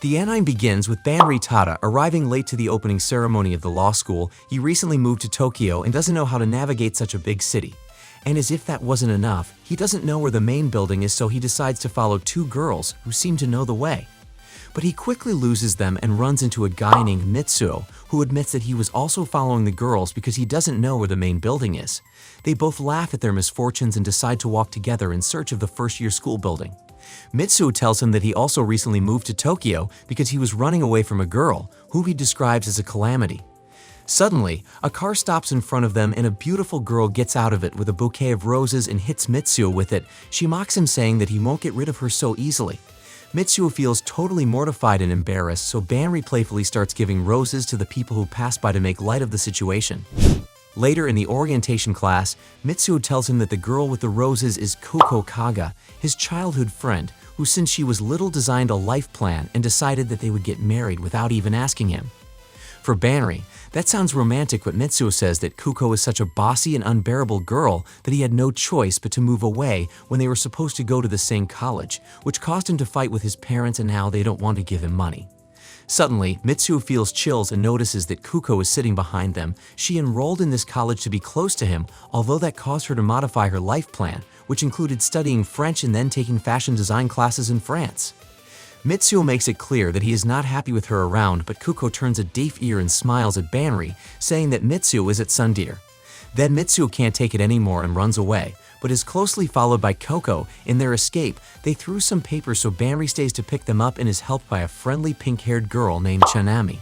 The anime begins with Banri arriving late to the opening ceremony of the law school. He recently moved to Tokyo and doesn't know how to navigate such a big city. And as if that wasn't enough, he doesn't know where the main building is, so he decides to follow two girls who seem to know the way. But he quickly loses them and runs into a guy named Mitsuo, who admits that he was also following the girls because he doesn't know where the main building is. They both laugh at their misfortunes and decide to walk together in search of the first-year school building. Mitsuo tells him that he also recently moved to Tokyo because he was running away from a girl, who he describes as a calamity. Suddenly, a car stops in front of them and a beautiful girl gets out of it with a bouquet of roses and hits Mitsuo with it. She mocks him, saying that he won't get rid of her so easily. Mitsuo feels totally mortified and embarrassed, so Banri playfully starts giving roses to the people who pass by to make light of the situation. Later in the orientation class, Mitsuo tells him that the girl with the roses is Koko Kaga, his childhood friend, who since she was little designed a life plan and decided that they would get married without even asking him. For Banri, that sounds romantic, but Mitsuo says that Kuko is such a bossy and unbearable girl that he had no choice but to move away when they were supposed to go to the same college, which caused him to fight with his parents, and now they don't want to give him money. Suddenly, Mitsuo feels chills and notices that Kuko is sitting behind them. She enrolled in this college to be close to him, although that caused her to modify her life plan, which included studying French and then taking fashion design classes in France. Mitsuo makes it clear that he is not happy with her around, but Kuko turns a deaf ear and smiles at Banri, saying that Mitsuo is at Sundeer. Then Mitsuo can't take it anymore and runs away, but is closely followed by Koko. In their escape, they threw some paper, so Banri stays to pick them up and is helped by a friendly pink-haired girl named Chanami.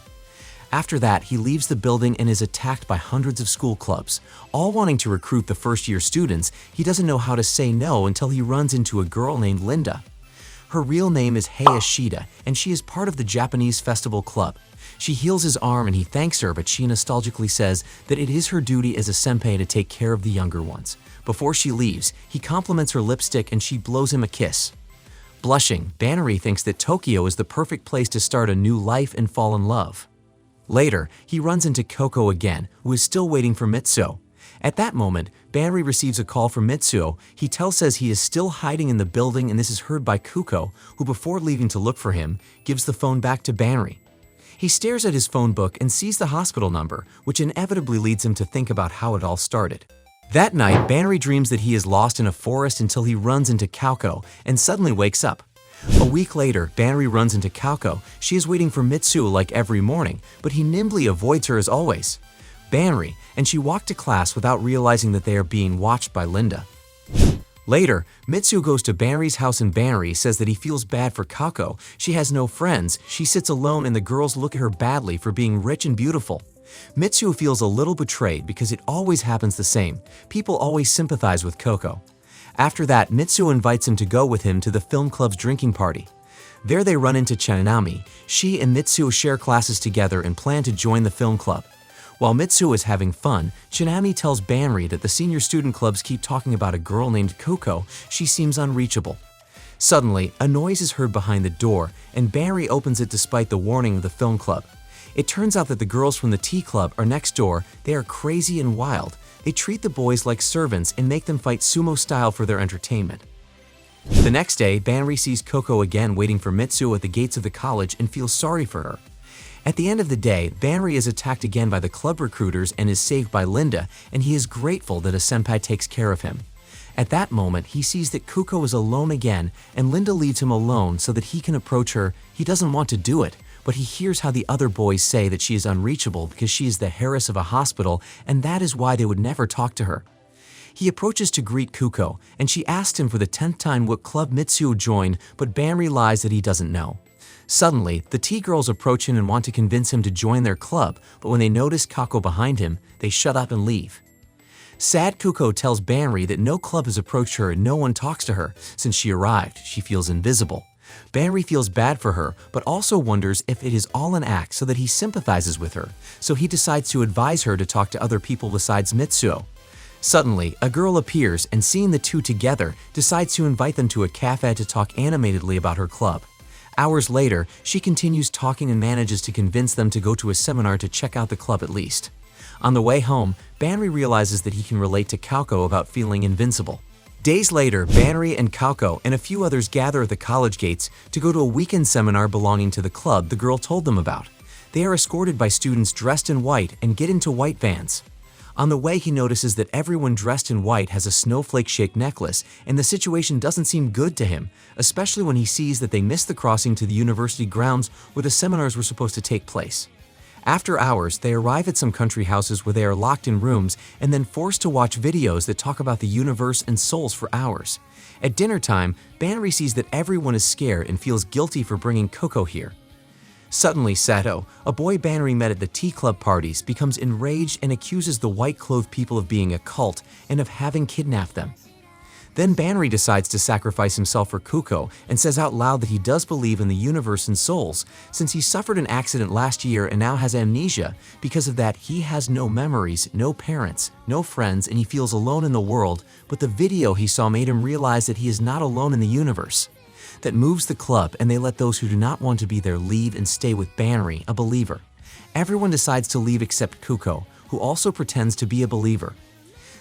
After that, he leaves the building and is attacked by hundreds of school clubs, all wanting to recruit the first-year students. He doesn't know how to say no until he runs into a girl named Linda. Her real name is Hayashida, and she is part of the Japanese Festival Club. She heals his arm and he thanks her, but she nostalgically says that it is her duty as a senpai to take care of the younger ones. Before she leaves, he compliments her lipstick and she blows him a kiss. Blushing, Banri thinks that Tokyo is the perfect place to start a new life and fall in love. Later, he runs into Koko again, who is still waiting for Mitsuo. At that moment, Banri receives a call from Mitsuo. He says he is still hiding in the building, and this is heard by Kuko, who before leaving to look for him, gives the phone back to Banri. He stares at his phone book and sees the hospital number, which inevitably leads him to think about how it all started. That night, Banri dreams that he is lost in a forest until he runs into Kauko and suddenly wakes up. A week later, Banri runs into Kauko. She is waiting for Mitsuo like every morning, but he nimbly avoids her as always. Banri, and she walked to class without realizing that they are being watched by Linda. Later, Mitsuo goes to Banri's house and Banri says that he feels bad for Kako. She has no friends, she sits alone, and the girls look at her badly for being rich and beautiful. Mitsuo feels a little betrayed because it always happens the same. People always sympathize with Koko. After that, Mitsuo invites him to go with him to the film club's drinking party. There they run into Chanami. She and Mitsuo share classes together and plan to join the film club. While Mitsuo is having fun, Chanami tells Banri that the senior student clubs keep talking about a girl named Koko. She seems unreachable. Suddenly, a noise is heard behind the door, and Banri opens it despite the warning of the film club. It turns out that the girls from the tea club are next door. They are crazy and wild. They treat the boys like servants and make them fight sumo style for their entertainment. The next day, Banri sees Koko again waiting for Mitsuo at the gates of the college and feels sorry for her. At the end of the day, Banri is attacked again by the club recruiters and is saved by Linda, and he is grateful that a senpai takes care of him. At that moment, he sees that Kuko is alone again, and Linda leaves him alone so that he can approach her. He doesn't want to do it, but he hears how the other boys say that she is unreachable because she is the heiress of a hospital, and that is why they would never talk to her. He approaches to greet Kuko, and she asks him for the 10th time what club Mitsuo joined, but Banri lies that he doesn't know. Suddenly, the tea girls approach him and want to convince him to join their club, but when they notice Kako behind him, they shut up and leave. Sad Kuko tells Banri that no club has approached her and no one talks to her. Since she arrived, she feels invisible. Banri feels bad for her, but also wonders if it is all an act so that he sympathizes with her, so he decides to advise her to talk to other people besides Mitsuo. Suddenly, a girl appears and seeing the two together, decides to invite them to a cafe to talk animatedly about her club. Hours later, she continues talking and manages to convince them to go to a seminar to check out the club at least. On the way home, Banri realizes that he can relate to Kauko about feeling invincible. Days later, Banri and Kauko and a few others gather at the college gates to go to a weekend seminar belonging to the club the girl told them about. They are escorted by students dressed in white and get into white vans. On the way, he notices that everyone dressed in white has a snowflake-shaped necklace, and the situation doesn't seem good to him, especially when he sees that they missed the crossing to the university grounds where the seminars were supposed to take place. After hours, they arrive at some country houses where they are locked in rooms and then forced to watch videos that talk about the universe and souls for hours. At dinner time, Banri sees that everyone is scared and feels guilty for bringing Coco here. Suddenly, Sato, a boy Banri met at the tea club parties, becomes enraged and accuses the white-clothed people of being a cult and of having kidnapped them. Then Banri decides to sacrifice himself for Kuko and says out loud that he does believe in the universe and souls, since he suffered an accident last year and now has amnesia. Because of that, he has no memories, no parents, no friends, and he feels alone in the world, but the video he saw made him realize that he is not alone in the universe. That moves the club, and they let those who do not want to be there leave and stay with Banri, a believer. Everyone decides to leave except Kuko, who also pretends to be a believer.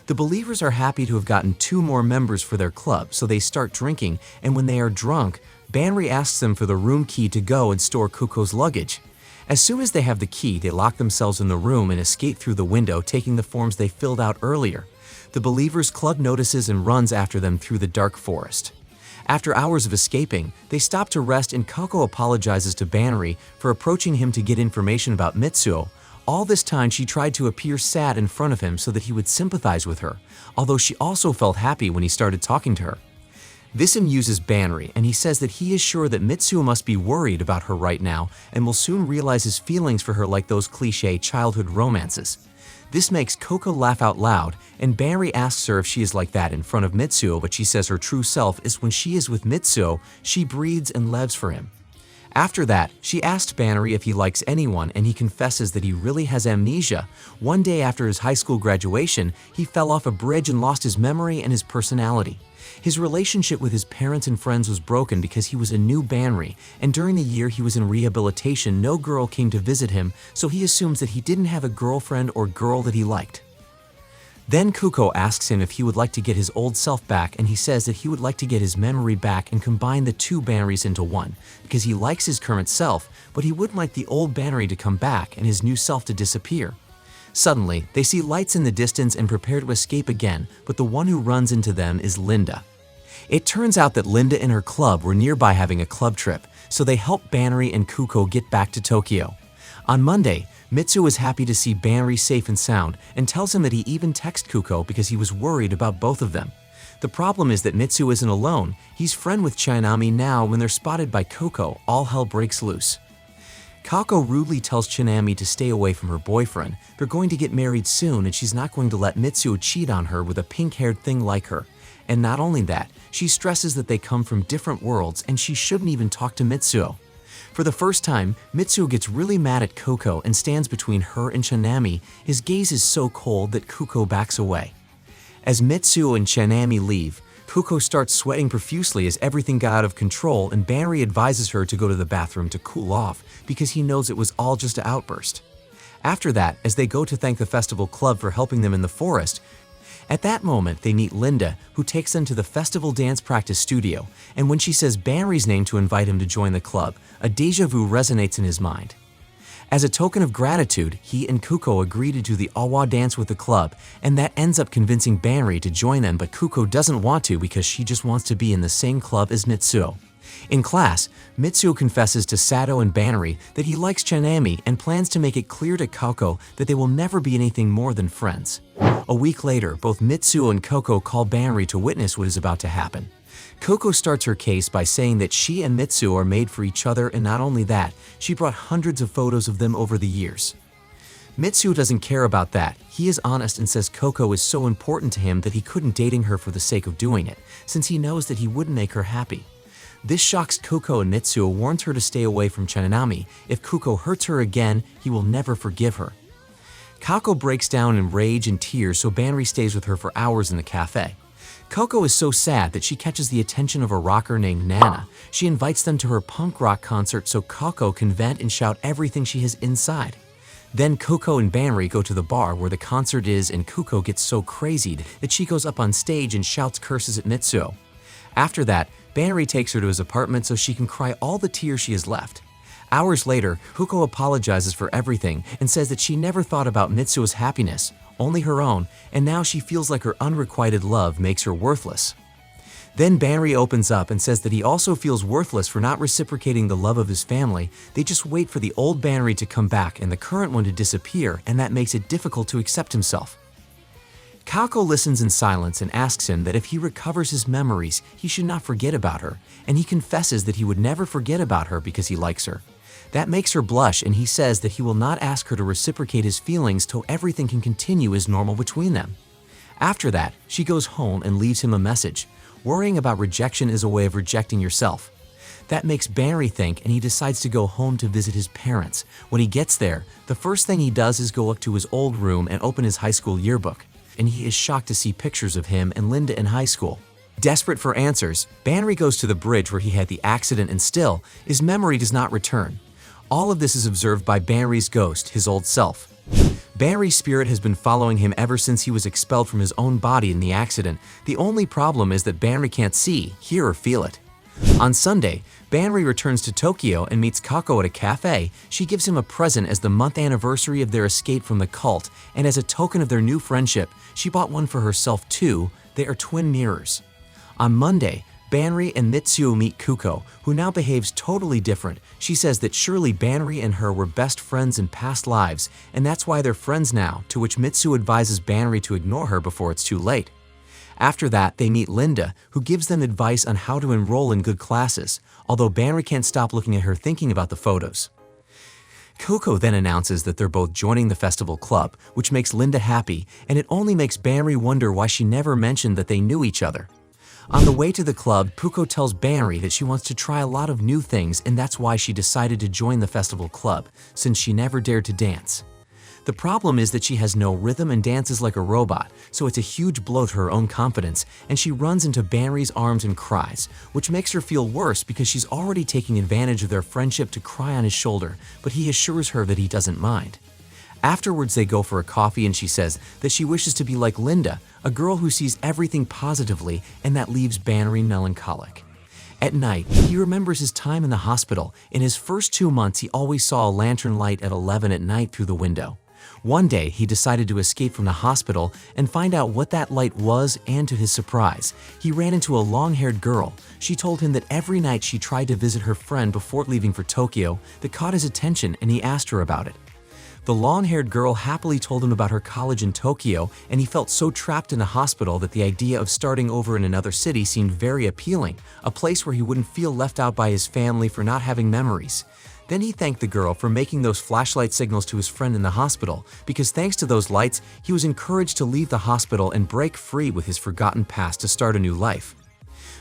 The believers are happy to have gotten 2 more members for their club, so they start drinking, and when they are drunk, Banri asks them for the room key to go and store Kuko's luggage. As soon as they have the key, they lock themselves in the room and escape through the window, taking the forms they filled out earlier. The believers' club notices and runs after them through the dark forest. After hours of escaping, they stop to rest, and Coco apologizes to Banri for approaching him to get information about Mitsuo. All this time, she tried to appear sad in front of him so that he would sympathize with her, although she also felt happy when he started talking to her. This amuses Banri, and he says that he is sure that Mitsuo must be worried about her right now and will soon realize his feelings for her, like those cliché childhood romances. This makes Coco laugh out loud, and Banri asks her if she is like that in front of Mitsuo, but she says her true self is when she is with Mitsuo, she breathes and lives for him. After that, she asked Banri if he likes anyone, and he confesses that he really has amnesia. One day after his high school graduation, he fell off a bridge and lost his memory and his personality. His relationship with his parents and friends was broken because he was a new Banri, and during the year he was in rehabilitation, no girl came to visit him, so he assumes that he didn't have a girlfriend or girl that he liked. Then Kuko asks him if he would like to get his old self back, and he says that he would like to get his memory back and combine the 2 Banris into one, because he likes his current self, but he wouldn't like the old Banri to come back and his new self to disappear. Suddenly, they see lights in the distance and prepare to escape again, but the one who runs into them is Linda. It turns out that Linda and her club were nearby having a club trip, so they help Banri and Kuko get back to Tokyo. On Monday, Mitsuo is happy to see Banri safe and sound and tells him that he even texted Kuko because he was worried about both of them. The problem is that Mitsuo isn't alone. He's friend with Chinami now. When they're spotted by Coco, all hell breaks loose. Kako rudely tells Chinami to stay away from her boyfriend. They're going to get married soon, and she's not going to let Mitsuo cheat on her with a pink-haired thing like her. And not only that, she stresses that they come from different worlds and she shouldn't even talk to Mitsuo. For the first time, Mitsuo gets really mad at Coco and stands between her and Chinami. His gaze is so cold that Kuko backs away. As Mitsuo and Chinami leave, Kuko starts sweating profusely as everything got out of control, and Banri advises her to go to the bathroom to cool off because he knows it was all just an outburst. After that, as they go to thank the festival club for helping them in the forest, at that moment they meet Linda, who takes them to the festival dance practice studio, and when she says Banri's name to invite him to join the club, a déjà vu resonates in his mind. As a token of gratitude, he and Kuko agree to do the awa dance with the club, and that ends up convincing Banri to join them, but Kuko doesn't want to because she just wants to be in the same club as Mitsuo. In class, Mitsuo confesses to Sato and Banri that he likes Chinami and plans to make it clear to Kako that they will never be anything more than friends. A week later, both Mitsuo and Coco call Banri to witness what is about to happen. Coco starts her case by saying that she and Mitsuo are made for each other, and not only that, she brought hundreds of photos of them over the years. Mitsuo doesn't care about that. He is honest and says Coco is so important to him that he couldn't dating her for the sake of doing it, since he knows that he wouldn't make her happy. This shocks Coco, and Mitsuo warns her to stay away from Chinami. If Coco hurts her again, he will never forgive her. Kako breaks down in rage and tears, so Banri stays with her for hours in the cafe. Coco is so sad that she catches the attention of a rocker named Nana. She invites them to her punk rock concert so Coco can vent and shout everything she has inside. Then Kuko and Banri go to the bar where the concert is, and Kuko gets so crazied that she goes up on stage and shouts curses at Mitsuo. After that, Banri takes her to his apartment so she can cry all the tears she has left. Hours later, Kuko apologizes for everything and says that she never thought about Mitsuo's happiness, only her own, and now she feels like her unrequited love makes her worthless. Then Banri opens up and says that he also feels worthless for not reciprocating the love of his family. They just wait for the old Banri to come back and the current one to disappear, and that makes it difficult to accept himself. Kako listens in silence and asks him that if he recovers his memories, he should not forget about her, and he confesses that he would never forget about her because he likes her. That makes her blush, and he says that he will not ask her to reciprocate his feelings till everything can continue as normal between them. After that, she goes home and leaves him a message. Worrying about rejection is a way of rejecting yourself. That makes Banri think, and he decides to go home to visit his parents. When he gets there, the first thing he does is go up to his old room and open his high school yearbook, and he is shocked to see pictures of him and Linda in high school. Desperate for answers, Banri goes to the bridge where he had the accident, and still, his memory does not return. All of this is observed by Banri's ghost, his old self. Banri's spirit has been following him ever since he was expelled from his own body in the accident. The only problem is that Banri can't see, hear, or feel it. On Sunday, Banri returns to Tokyo and meets Kako at a cafe. She gives him a present as the month anniversary of their escape from the cult, and as a token of their new friendship, she bought one for herself too. They are twin mirrors. On Monday, Banri and Mitsuo meet Kuko, who now behaves totally different. She says that surely Banri and her were best friends in past lives, and that's why they're friends now, to which Mitsuo advises Banri to ignore her before it's too late. After that, they meet Linda, who gives them advice on how to enroll in good classes, although Banri can't stop looking at her thinking about the photos. Kuko then announces that they're both joining the festival club, which makes Linda happy, and it only makes Banri wonder why she never mentioned that they knew each other. On the way to the club, Kuko tells Banri that she wants to try a lot of new things, and that's why she decided to join the festival club, since she never dared to dance. The problem is that she has no rhythm and dances like a robot, so it's a huge blow to her own confidence, and she runs into Banri's arms and cries, which makes her feel worse because she's already taking advantage of their friendship to cry on his shoulder, but he assures her that he doesn't mind. Afterwards, they go for a coffee, and she says that she wishes to be like Linda, a girl who sees everything positively, and that leaves Banri melancholic. At night, he remembers his time in the hospital. In his first 2 months, he always saw a lantern light at 11 at night through the window. One day, he decided to escape from the hospital and find out what that light was, and to his surprise, he ran into a long-haired girl. She told him that every night she tried to visit her friend before leaving for Tokyo. That caught his attention, and he asked her about it. The long-haired girl happily told him about her college in Tokyo, and he felt so trapped in a hospital that the idea of starting over in another city seemed very appealing, a place where he wouldn't feel left out by his family for not having memories. Then he thanked the girl for making those flashlight signals to his friend in the hospital, because thanks to those lights, he was encouraged to leave the hospital and break free with his forgotten past to start a new life.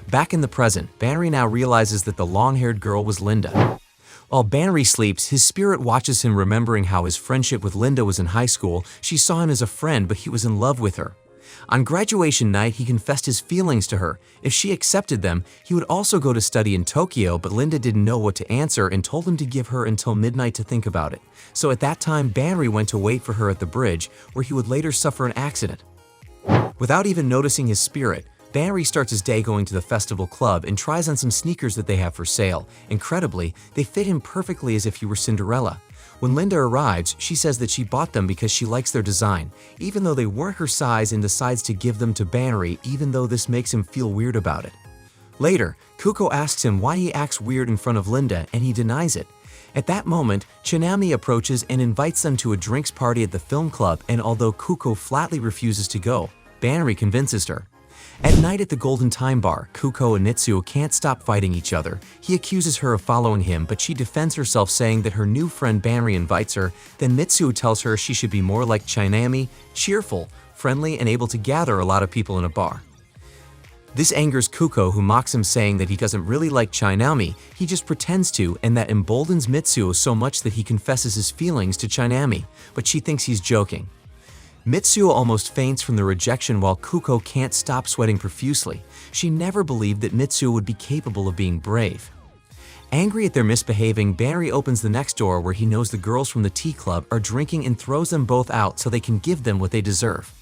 Back in the present, Banri now realizes that the long-haired girl was Linda. While Banri sleeps, his spirit watches him, remembering how his friendship with Linda was in high school. She saw him as a friend, but he was in love with her. On graduation night, he confessed his feelings to her. If she accepted them, he would also go to study in Tokyo, but Linda didn't know what to answer and told him to give her until midnight to think about it. So at that time, Banri went to wait for her at the bridge, where he would later suffer an accident. Without even noticing his spirit, Banri starts his day going to the festival club and tries on some sneakers that they have for sale. Incredibly, they fit him perfectly as if he were Cinderella. When Linda arrives, she says that she bought them because she likes their design, even though they weren't her size, and decides to give them to Banri, even though this makes him feel weird about it. Later, Kuko asks him why he acts weird in front of Linda, and he denies it. At that moment, Chanami approaches and invites them to a drinks party at the film club, and although Kuko flatly refuses to go, Banri convinces her. At night at the Golden Time Bar, Kuko and Mitsuo can't stop fighting each other. He accuses her of following him, but she defends herself, saying that her new friend Banri invites her. Then Mitsuo tells her she should be more like Chanami, cheerful, friendly, and able to gather a lot of people in a bar. This angers Kuko, who mocks him, saying that he doesn't really like Chanami, he just pretends to, and that emboldens Mitsuo so much that he confesses his feelings to Chanami, but she thinks he's joking. Mitsuo almost faints from the rejection, while Kuko can't stop sweating profusely. She never believed that Mitsuo would be capable of being brave. Angry at their misbehaving, Banri opens the next door where he knows the girls from the tea club are drinking and throws them both out so they can give them what they deserve.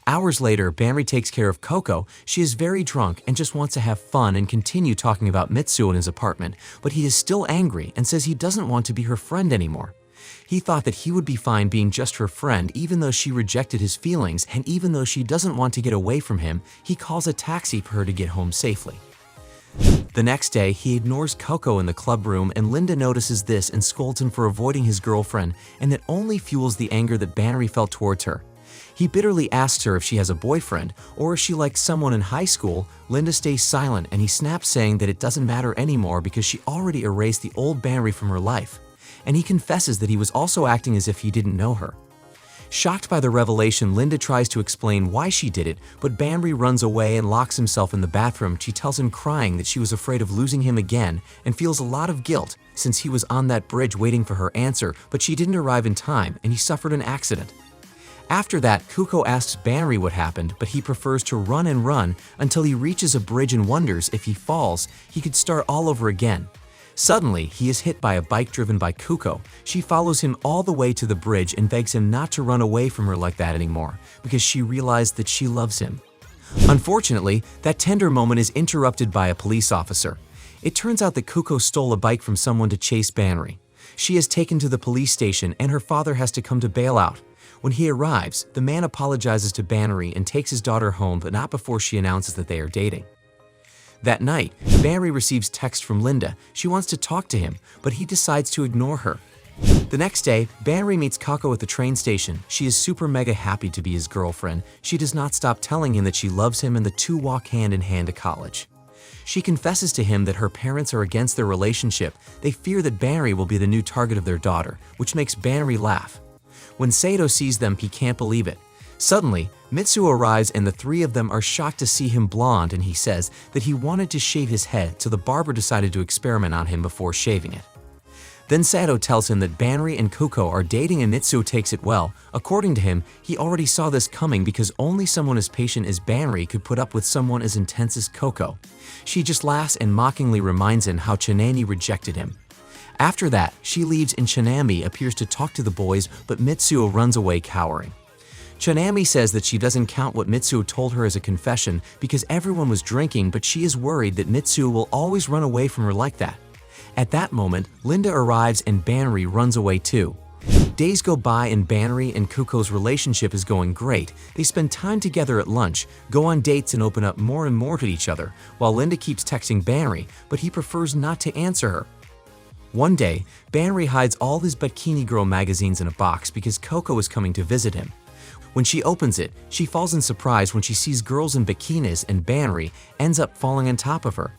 Hours later, Banri takes care of Coco. She is very drunk and just wants to have fun and continue talking about Mitsuo in his apartment, but he is still angry and says he doesn't want to be her friend anymore. He thought that he would be fine being just her friend even though she rejected his feelings, and even though she doesn't want to get away from him, he calls a taxi for her to get home safely. The next day, he ignores Coco in the club room, and Linda notices this and scolds him for avoiding his girlfriend, and it only fuels the anger that Banri felt towards her. He bitterly asks her if she has a boyfriend or if she likes someone in high school. Linda stays silent and he snaps, saying that it doesn't matter anymore because she already erased the old Banri from her life. And he confesses that he was also acting as if he didn't know her. Shocked by the revelation, Linda tries to explain why she did it, but Banri runs away and locks himself in the bathroom. She tells him, crying, that she was afraid of losing him again and feels a lot of guilt since he was on that bridge waiting for her answer, but she didn't arrive in time and he suffered an accident. After that, Kuko asks Banri what happened, but he prefers to run and run until he reaches a bridge and wonders if he falls, he could start all over again. Suddenly, he is hit by a bike driven by Kuko. She follows him all the way to the bridge and begs him not to run away from her like that anymore, because she realized that she loves him. Unfortunately, that tender moment is interrupted by a police officer. It turns out that Kuko stole a bike from someone to chase Banri. She is taken to the police station and her father has to come to bail out. When he arrives, the man apologizes to Banri and takes his daughter home, but not before she announces that they are dating. That night, Banri receives text from Linda. She wants to talk to him, but he decides to ignore her. The next day, Banri meets Kako at the train station. She is super mega happy to be his girlfriend. She does not stop telling him that she loves him, and the two walk hand in hand to college. She confesses to him that her parents are against their relationship. They fear that Banri will be the new target of their daughter, which makes Banri laugh. When Sato sees them, he can't believe it. Suddenly, Mitsuo arrives and the three of them are shocked to see him blonde, and he says that he wanted to shave his head, so the barber decided to experiment on him before shaving it. Then Sato tells him that Banri and Kuko are dating and Mitsuo takes it well. According to him, he already saw this coming because only someone as patient as Banri could put up with someone as intense as Coco. She just laughs and mockingly reminds him how Chanami rejected him. After that, she leaves and Chanami appears to talk to the boys, but Mitsuo runs away cowering. Chanami says that she doesn't count what Mitsuo told her as a confession because everyone was drinking, but she is worried that Mitsuo will always run away from her like that. At that moment, Linda arrives and Banri runs away too. Days go by and Banri and Kuko's relationship is going great. They spend time together at lunch, go on dates and open up more and more to each other, while Linda keeps texting Banri, but he prefers not to answer her. One day, Banri hides all his Bikini Girl magazines in a box because Coco is coming to visit him. When she opens it, she falls in surprise when she sees girls in bikinis, and Banri ends up falling on top of her.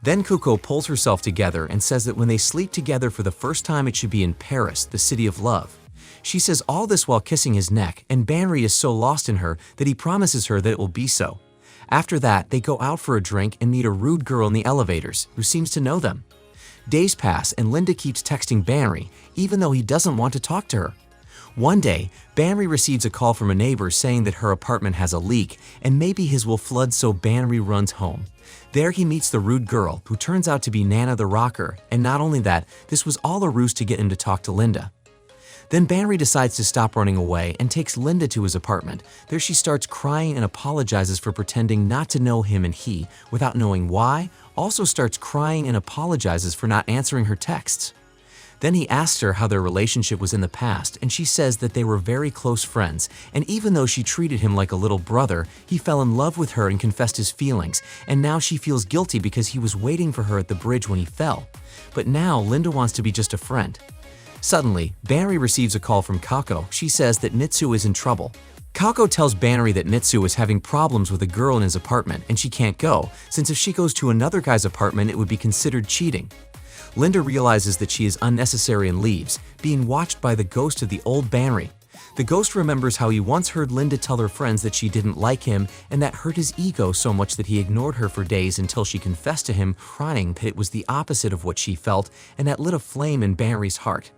Then Kuko pulls herself together and says that when they sleep together for the first time it should be in Paris, the city of love. She says all this while kissing his neck, and Banri is so lost in her that he promises her that it will be so. After that, they go out for a drink and meet a rude girl in the elevators who seems to know them. Days pass and Linda keeps texting Banri even though he doesn't want to talk to her. One day, Banri receives a call from a neighbor saying that her apartment has a leak and maybe his will flood, so Banri runs home. There he meets the rude girl, who turns out to be Nana the rocker, and not only that, this was all a ruse to get him to talk to Linda. Then Banri decides to stop running away and takes Linda to his apartment. There she starts crying and apologizes for pretending not to know him, and he, without knowing why, also starts crying and apologizes for not answering her texts. Then he asks her how their relationship was in the past, and she says that they were very close friends, and even though she treated him like a little brother, he fell in love with her and confessed his feelings, and now she feels guilty because he was waiting for her at the bridge when he fell. But now Linda wants to be just a friend. Suddenly, Banri receives a call from Kako. She says that Mitsuo is in trouble. Kako tells Banri that Mitsuo is having problems with a girl in his apartment and she can't go, since if she goes to another guy's apartment it would be considered cheating. Linda realizes that she is unnecessary and leaves, being watched by the ghost of the old Banri. The ghost remembers how he once heard Linda tell her friends that she didn't like him, and that hurt his ego so much that he ignored her for days until she confessed to him, crying that it was the opposite of what she felt, and that lit a flame in Banri's heart.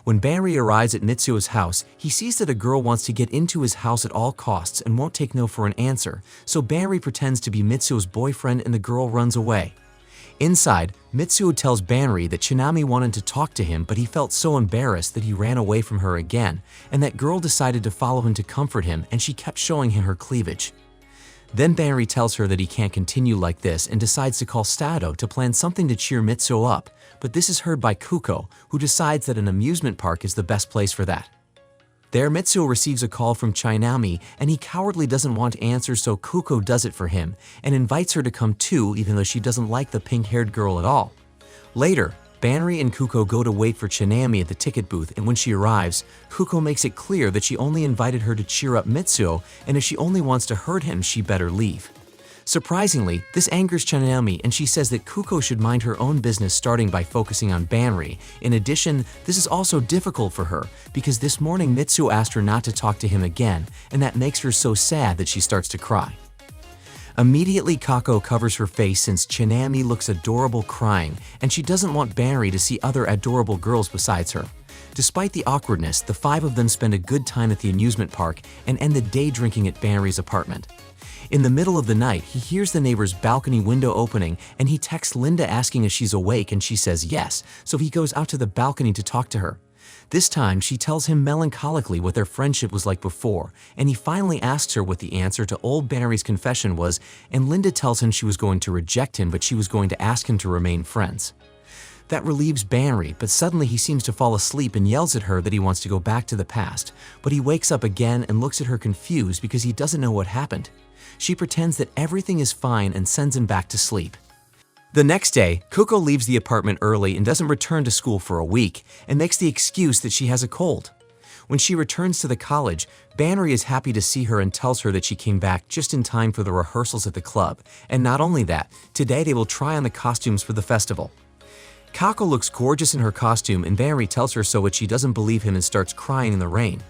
When Banri arrives at Mitsuo's house, he sees that a girl wants to get into his house at all costs and won't take no for an answer, so Banri pretends to be Mitsuo's boyfriend and the girl runs away. Inside, Mitsuo tells Banri that Chanami wanted to talk to him, but he felt so embarrassed that he ran away from her again, and that girl decided to follow him to comfort him, and she kept showing him her cleavage. Then Banri tells her that he can't continue like this and decides to call Stato to plan something to cheer Mitsuo up, but this is heard by Kuko, who decides that an amusement park is the best place for that. There, Mitsuo receives a call from Chanami, and he cowardly doesn't want to answer, so Kuko does it for him and invites her to come too, even though she doesn't like the pink-haired girl at all. Later, Banri and Kuko go to wait for Chanami at the ticket booth, and when she arrives, Kuko makes it clear that she only invited her to cheer up Mitsuo, and if she only wants to hurt him, she better leave. Surprisingly, this angers Chanami, and she says that Kuko should mind her own business, starting by focusing on Banri. In addition, this is also difficult for her, because this morning Mitsuo asked her not to talk to him again, and that makes her so sad that she starts to cry. Immediately, Kako covers her face since Chanami looks adorable crying, and she doesn't want Banri to see other adorable girls besides her. Despite the awkwardness, the five of them spend a good time at the amusement park and end the day drinking at Banri's apartment. In the middle of the night, he hears the neighbor's balcony window opening, and he texts Linda asking if she's awake, and she says yes, so he goes out to the balcony to talk to her. This time, she tells him melancholically what their friendship was like before, and he finally asks her what the answer to old Banri's confession was, and Linda tells him she was going to reject him, but she was going to ask him to remain friends. That relieves Banri, but suddenly he seems to fall asleep and yells at her that he wants to go back to the past, but he wakes up again and looks at her confused because he doesn't know what happened. She pretends that everything is fine and sends him back to sleep. The next day, Kuko leaves the apartment early and doesn't return to school for a week, and makes the excuse that she has a cold. When she returns to the college, Banri is happy to see her and tells her that she came back just in time for the rehearsals at the club, and not only that, today they will try on the costumes for the festival. Kako looks gorgeous in her costume, and Banri tells her so, but she doesn't believe him and starts crying in the rain.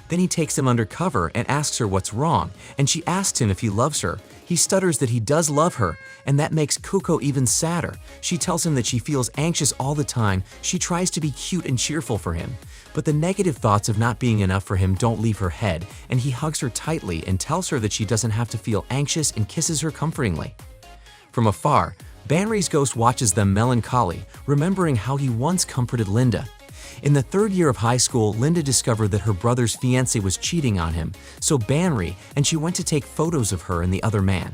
Then he takes him undercover and asks her what's wrong, and she asks him if he loves her. He stutters that he does love her, and that makes Kuko even sadder. She tells him that she feels anxious all the time. She tries to be cute and cheerful for him, but the negative thoughts of not being enough for him don't leave her head, and he hugs her tightly and tells her that she doesn't have to feel anxious and kisses her comfortingly. From afar, Banri's ghost watches them melancholy, remembering how he once comforted Linda. In the third year of high school, Linda discovered that her brother's fiancé was cheating on him, so Banri and she went to take photos of her and the other man.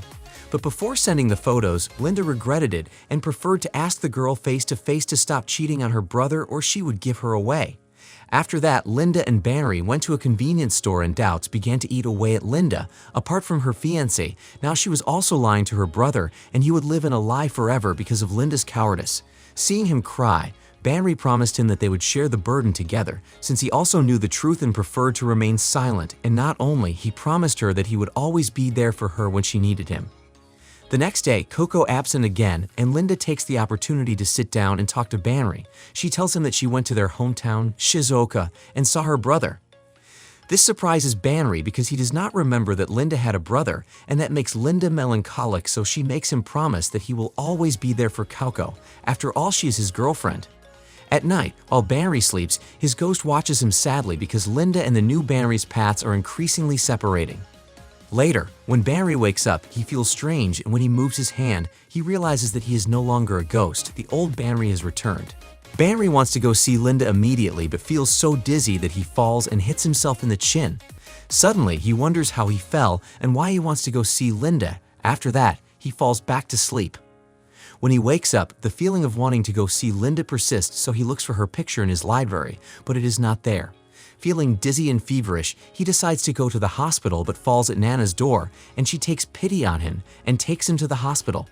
But before sending the photos, Linda regretted it and preferred to ask the girl face to face to stop cheating on her brother, or she would give her away. After that, Linda and Banri went to a convenience store, and doubts began to eat away at Linda. Apart from her fiancé, now she was also lying to her brother, and he would live in a lie forever because of Linda's cowardice. Seeing him cry, Banri promised him that they would share the burden together, since he also knew the truth and preferred to remain silent, and not only, he promised her that he would always be there for her when she needed him. The next day, Coco absent again, and Linda takes the opportunity to sit down and talk to Banri. She tells him that she went to their hometown, Shizuoka, and saw her brother. This surprises Banri because he does not remember that Linda had a brother, and that makes Linda melancholic, so she makes him promise that he will always be there for Coco. After all, she is his girlfriend. At night, while Banri sleeps, his ghost watches him sadly because Linda and the new Banri's paths are increasingly separating. Later, when Banri wakes up, he feels strange, and when he moves his hand, he realizes that he is no longer a ghost. The old Banri has returned. Banri wants to go see Linda immediately, but feels so dizzy that he falls and hits himself in the chin. Suddenly, he wonders how he fell and why he wants to go see Linda. After that, he falls back to sleep. When he wakes up, the feeling of wanting to go see Linda persists, so he looks for her picture in his library, but it is not there. Feeling dizzy and feverish, he decides to go to the hospital but falls at Nana's door, and she takes pity on him and takes him to the hospital.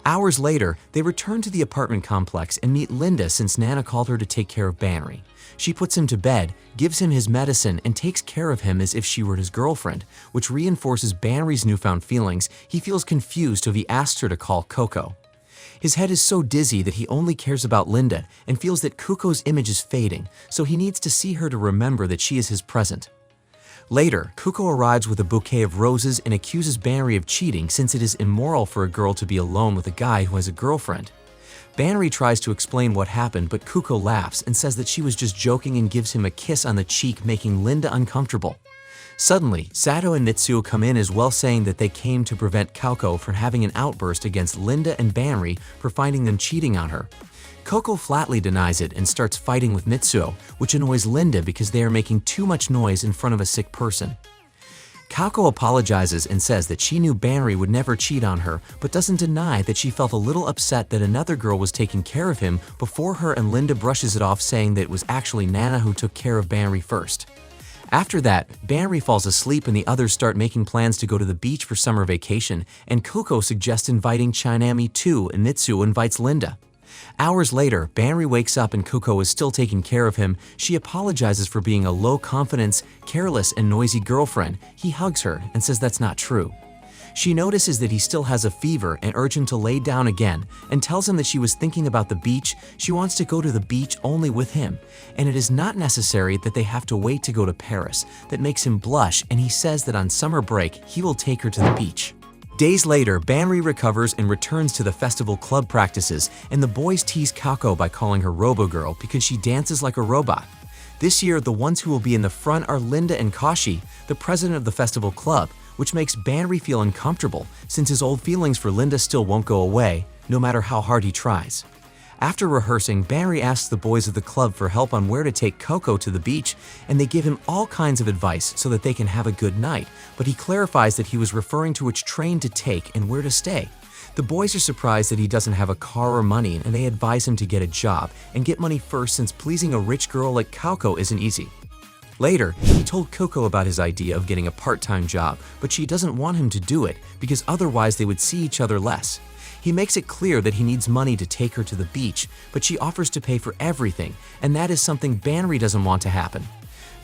Hours later, they return to the apartment complex and meet Linda since Nana called her to take care of Banri. She puts him to bed, gives him his medicine, and takes care of him as if she were his girlfriend, which reinforces Banri's newfound feelings. He feels confused, so he asks her to call Coco. His head is so dizzy that he only cares about Linda and feels that Kuko's image is fading, so he needs to see her to remember that she is his present. Later, Kuko arrives with a bouquet of roses and accuses Banri of cheating since it is immoral for a girl to be alone with a guy who has a girlfriend. Banri tries to explain what happened, but Kuko laughs and says that she was just joking and gives him a kiss on the cheek, making Linda uncomfortable. Suddenly, Sato and Mitsuo come in as well, saying that they came to prevent Coco from having an outburst against Linda and Banri for finding them cheating on her. Coco flatly denies it and starts fighting with Mitsuo, which annoys Linda because they are making too much noise in front of a sick person. Coco apologizes and says that she knew Banri would never cheat on her, but doesn't deny that she felt a little upset that another girl was taking care of him before her, and Linda brushes it off, saying that it was actually Nana who took care of Banri first. After that, Banri falls asleep and the others start making plans to go to the beach for summer vacation, and Coco suggests inviting Chinami too, and Mitsuo invites Linda. Hours later, Banri wakes up and Coco is still taking care of him. She apologizes for being a low-confidence, careless, and noisy girlfriend. He hugs her and says that's not true. She notices that he still has a fever and urges him to lay down again, and tells him that she was thinking about the beach. She wants to go to the beach only with him, and it is not necessary that they have to wait to go to Paris. That makes him blush, and he says that on summer break, he will take her to the beach. Days later, Banri recovers and returns to the festival club practices, and the boys tease Coco by calling her Robo-Girl because she dances like a robot. This year, the ones who will be in the front are Linda and Kashi, the president of the festival club, which makes Banri feel uncomfortable since his old feelings for Linda still won't go away, no matter how hard he tries. After rehearsing, Banri asks the boys of the club for help on where to take Coco to the beach, and they give him all kinds of advice so that they can have a good night, but he clarifies that he was referring to which train to take and where to stay. The boys are surprised that he doesn't have a car or money, and they advise him to get a job and get money first, since pleasing a rich girl like Coco isn't easy. Later, he told Coco about his idea of getting a part-time job, but she doesn't want him to do it because otherwise they would see each other less. He makes it clear that he needs money to take her to the beach, but she offers to pay for everything, and that is something Banri doesn't want to happen.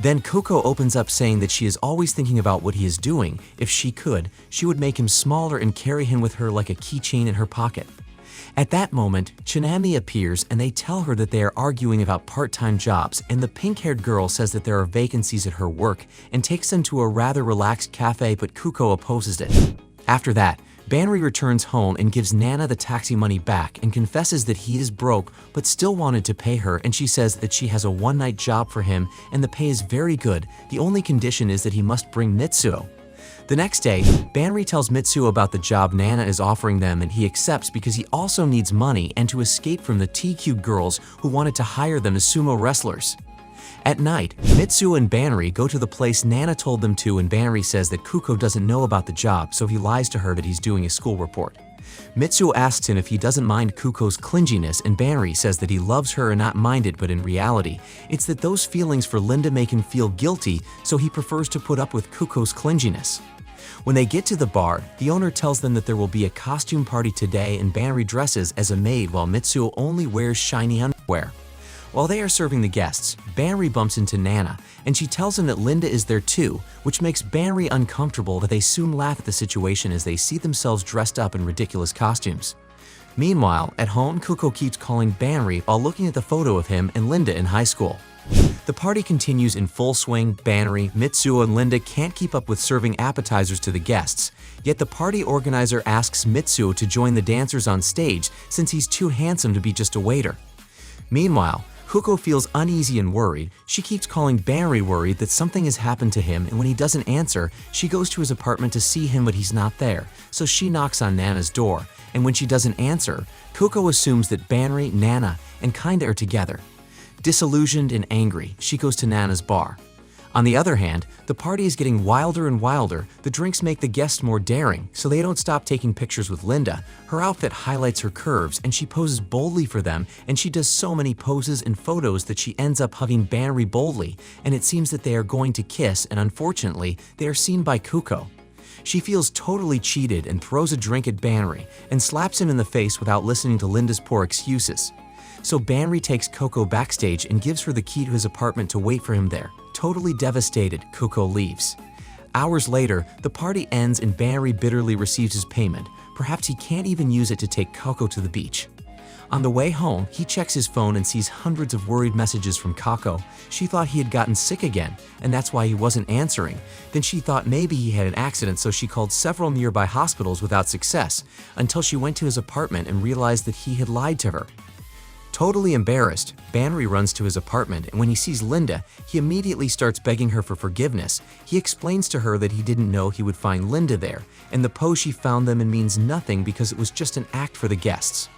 Then Coco opens up, saying that she is always thinking about what he is doing. If she could, she would make him smaller and carry him with her like a keychain in her pocket. At that moment, Chinami appears and they tell her that they are arguing about part-time jobs, and the pink-haired girl says that there are vacancies at her work and takes them to a rather relaxed cafe, but Coco opposes it. After that, Banri returns home and gives Nana the taxi money back and confesses that he is broke but still wanted to pay her, and she says that she has a one-night job for him and the pay is very good. The only condition is that he must bring Mitsuo. The next day, Banri tells Mitsuo about the job Nana is offering them, and he accepts because he also needs money and to escape from the T-Cube girls who wanted to hire them as sumo wrestlers. At night, Mitsuo and Banri go to the place Nana told them to, and Banri says that Coco doesn't know about the job, so he lies to her that he's doing a school report. Mitsuo asks him if he doesn't mind Coco's clinginess, and Banri says that he loves her and not mind it, but in reality, it's that those feelings for Linda make him feel guilty, so he prefers to put up with Coco's clinginess. When they get to the bar, the owner tells them that there will be a costume party today, and Banri dresses as a maid while Mitsuo only wears shiny underwear. While they are serving the guests, Banri bumps into Nana, and she tells him that Linda is there too, which makes Banri uncomfortable, but they soon laugh at the situation as they see themselves dressed up in ridiculous costumes. Meanwhile, at home, Coco keeps calling Banri while looking at the photo of him and Linda in high school. The party continues in full swing. Banri, Mitsuo, and Linda can't keep up with serving appetizers to the guests, yet the party organizer asks Mitsuo to join the dancers on stage since he's too handsome to be just a waiter. Meanwhile, Coco feels uneasy and worried. She keeps calling Banri, worried that something has happened to him, and when he doesn't answer, she goes to his apartment to see him, but he's not there, so she knocks on Nana's door, and when she doesn't answer, Coco assumes that Banri, Nana, and Kinda are together. Disillusioned and angry, she goes to Nana's bar. On the other hand, the party is getting wilder and wilder. The drinks make the guests more daring, so they don't stop taking pictures with Linda. Her outfit highlights her curves, and she poses boldly for them, and she does so many poses and photos that she ends up hugging Banri boldly, and it seems that they are going to kiss, and unfortunately, they are seen by Coco. She feels totally cheated and throws a drink at Banri and slaps him in the face without listening to Linda's poor excuses. So Banri takes Coco backstage and gives her the key to his apartment to wait for him there. Totally devastated, Coco leaves. Hours later, the party ends and Banri bitterly receives his payment. Perhaps he can't even use it to take Coco to the beach. On the way home, he checks his phone and sees hundreds of worried messages from Coco. She thought he had gotten sick again, and that's why he wasn't answering. Then she thought maybe he had an accident, so she called several nearby hospitals without success, until she went to his apartment and realized that he had lied to her. Totally embarrassed, Banri runs to his apartment, and when he sees Linda, he immediately starts begging her for forgiveness. He explains to her that he didn't know he would find Linda there, and the pose she found them in means nothing because it was just an act for the guests.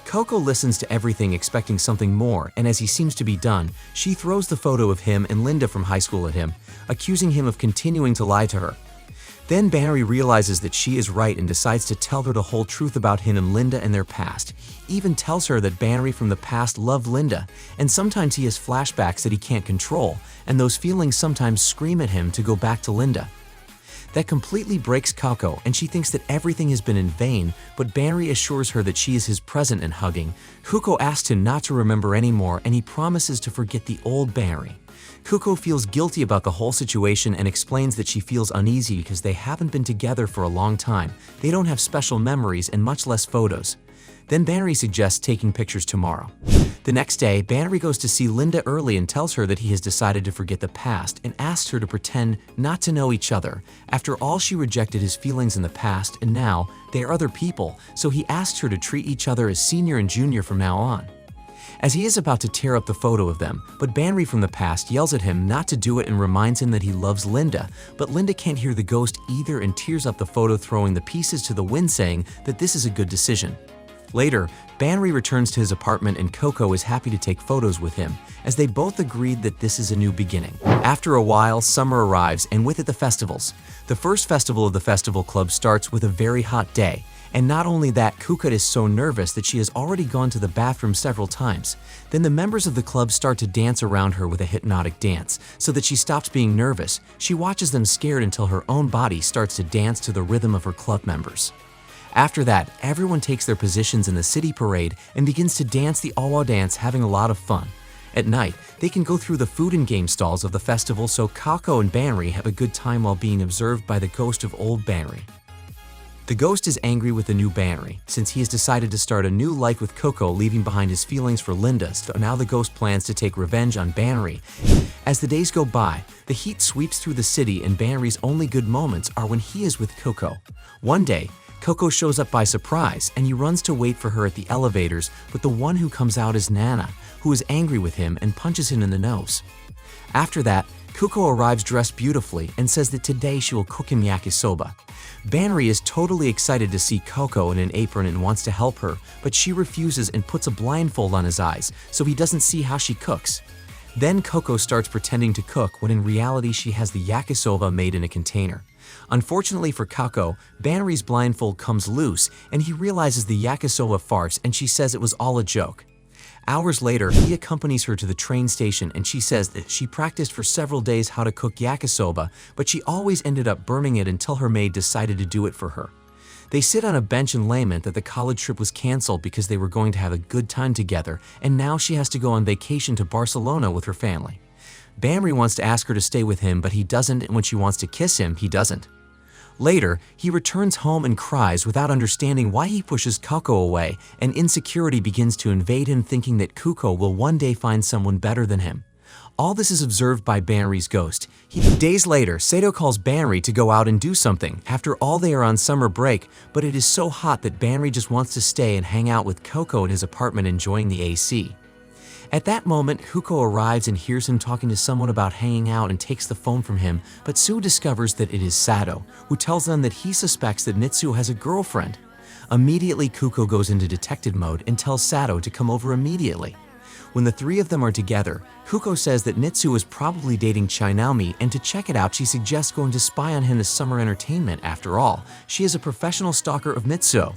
Coco listens to everything expecting something more, and as he seems to be done, she throws the photo of him and Linda from high school at him, accusing him of continuing to lie to her. Then Banri realizes that she is right and decides to tell her the whole truth about him and Linda and their past. He even tells her that Banri from the past loved Linda, and sometimes he has flashbacks that he can't control, and those feelings sometimes scream at him to go back to Linda. That completely breaks Coco, and she thinks that everything has been in vain, but Banri assures her that she is his present and hugging. Coco asks him not to remember anymore, and he promises to forget the old Banri. Coco feels guilty about the whole situation and explains that she feels uneasy because they haven't been together for a long time. They don't have special memories and much less photos. Then Banri suggests taking pictures tomorrow. The next day, Banri goes to see Linda early and tells her that he has decided to forget the past and asks her to pretend not to know each other. After all, she rejected his feelings in the past, and now they are other people, so he asks her to treat each other as senior and junior from now on. As he is about to tear up the photo of them, but Banri from the past yells at him not to do it and reminds him that he loves Linda, but Linda can't hear the ghost either and tears up the photo, throwing the pieces to the wind, saying that this is a good decision. Later, Banri returns to his apartment and Coco is happy to take photos with him, as they both agreed that this is a new beginning. After a while, summer arrives, and with it the festivals. The first festival of the festival club starts with a very hot day. And not only that, Coco is so nervous that she has already gone to the bathroom several times. Then the members of the club start to dance around her with a hypnotic dance, so that she stops being nervous. She watches them scared until her own body starts to dance to the rhythm of her club members. After that, everyone takes their positions in the city parade and begins to dance the Awa dance, having a lot of fun. At night, they can go through the food and game stalls of the festival, so Coco and Banri have a good time while being observed by the ghost of old Banri. The ghost is angry with the new Banri, since he has decided to start a new life with Coco, leaving behind his feelings for Linda, so now the ghost plans to take revenge on Banri. As the days go by, the heat sweeps through the city and Banri's only good moments are when he is with Coco. One day, Coco shows up by surprise and he runs to wait for her at the elevators, but the one who comes out is Nana, who is angry with him and punches him in the nose. After that, Coco arrives dressed beautifully and says that today she will cook him yakisoba. Banri is totally excited to see Coco in an apron and wants to help her, but she refuses and puts a blindfold on his eyes so he doesn't see how she cooks. Then Coco starts pretending to cook when in reality she has the yakisoba made in a container. Unfortunately for Coco, Banri's blindfold comes loose and he realizes the yakisoba farts and she says it was all a joke. Hours later, he accompanies her to the train station and she says that she practiced for several days how to cook yakisoba, but she always ended up burning it until her maid decided to do it for her. They sit on a bench and lament that the college trip was canceled because they were going to have a good time together, and now she has to go on vacation to Barcelona with her family. Banri wants to ask her to stay with him, but he doesn't, and when she wants to kiss him, he doesn't. Later, he returns home and cries without understanding why he pushes Coco away, and insecurity begins to invade him, thinking that Coco will one day find someone better than him. All this is observed by Banri's ghost. Days later, Sato calls Banri to go out and do something. After all, they are on summer break, but it is so hot that Banri just wants to stay and hang out with Coco in his apartment enjoying the AC. At that moment, Coco arrives and hears him talking to someone about hanging out and takes the phone from him, but Sue discovers that it is Sato, who tells them that he suspects that Mitsu has a girlfriend. Immediately, Coco goes into detective mode and tells Sato to come over immediately. When the three of them are together, Coco says that Mitsu is probably dating Chinaomi, and to check it out, she suggests going to spy on him as summer entertainment. After all, she is a professional stalker of Mitsu.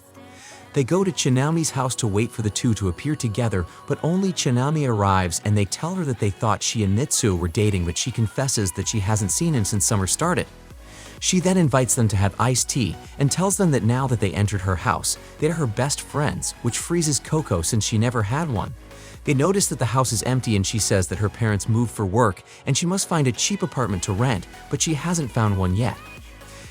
They go to Chinaomi's house to wait for the two to appear together, but only Chinaomi arrives and they tell her that they thought she and Mitsu were dating, but she confesses that she hasn't seen him since summer started. She then invites them to have iced tea and tells them that now that they entered her house, they are her best friends, which freezes Coco since she never had one. They notice that the house is empty and she says that her parents moved for work and she must find a cheap apartment to rent, but she hasn't found one yet.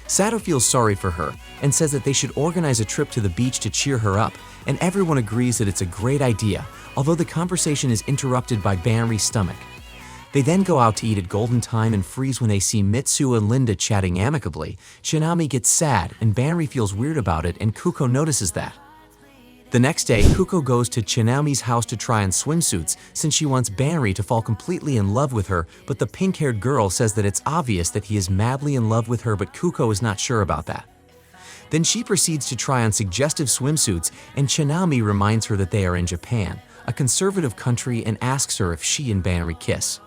Sato feels sorry for her and says that they should organize a trip to the beach to cheer her up, and everyone agrees that it's a great idea, although the conversation is interrupted by Banri's stomach. They then go out to eat at Golden Time and freeze when they see Mitsu and Linda chatting amicably. Chinaomi gets sad and Banri feels weird about it, and Coco notices that. The next day, Kuko goes to Chanami's house to try on swimsuits since she wants Banri to fall completely in love with her, but the pink-haired girl says that it's obvious that he is madly in love with her, but Kuko is not sure about that. Then she proceeds to try on suggestive swimsuits, and Chanami reminds her that they are in Japan, a conservative country, and asks her if she and Banri kiss.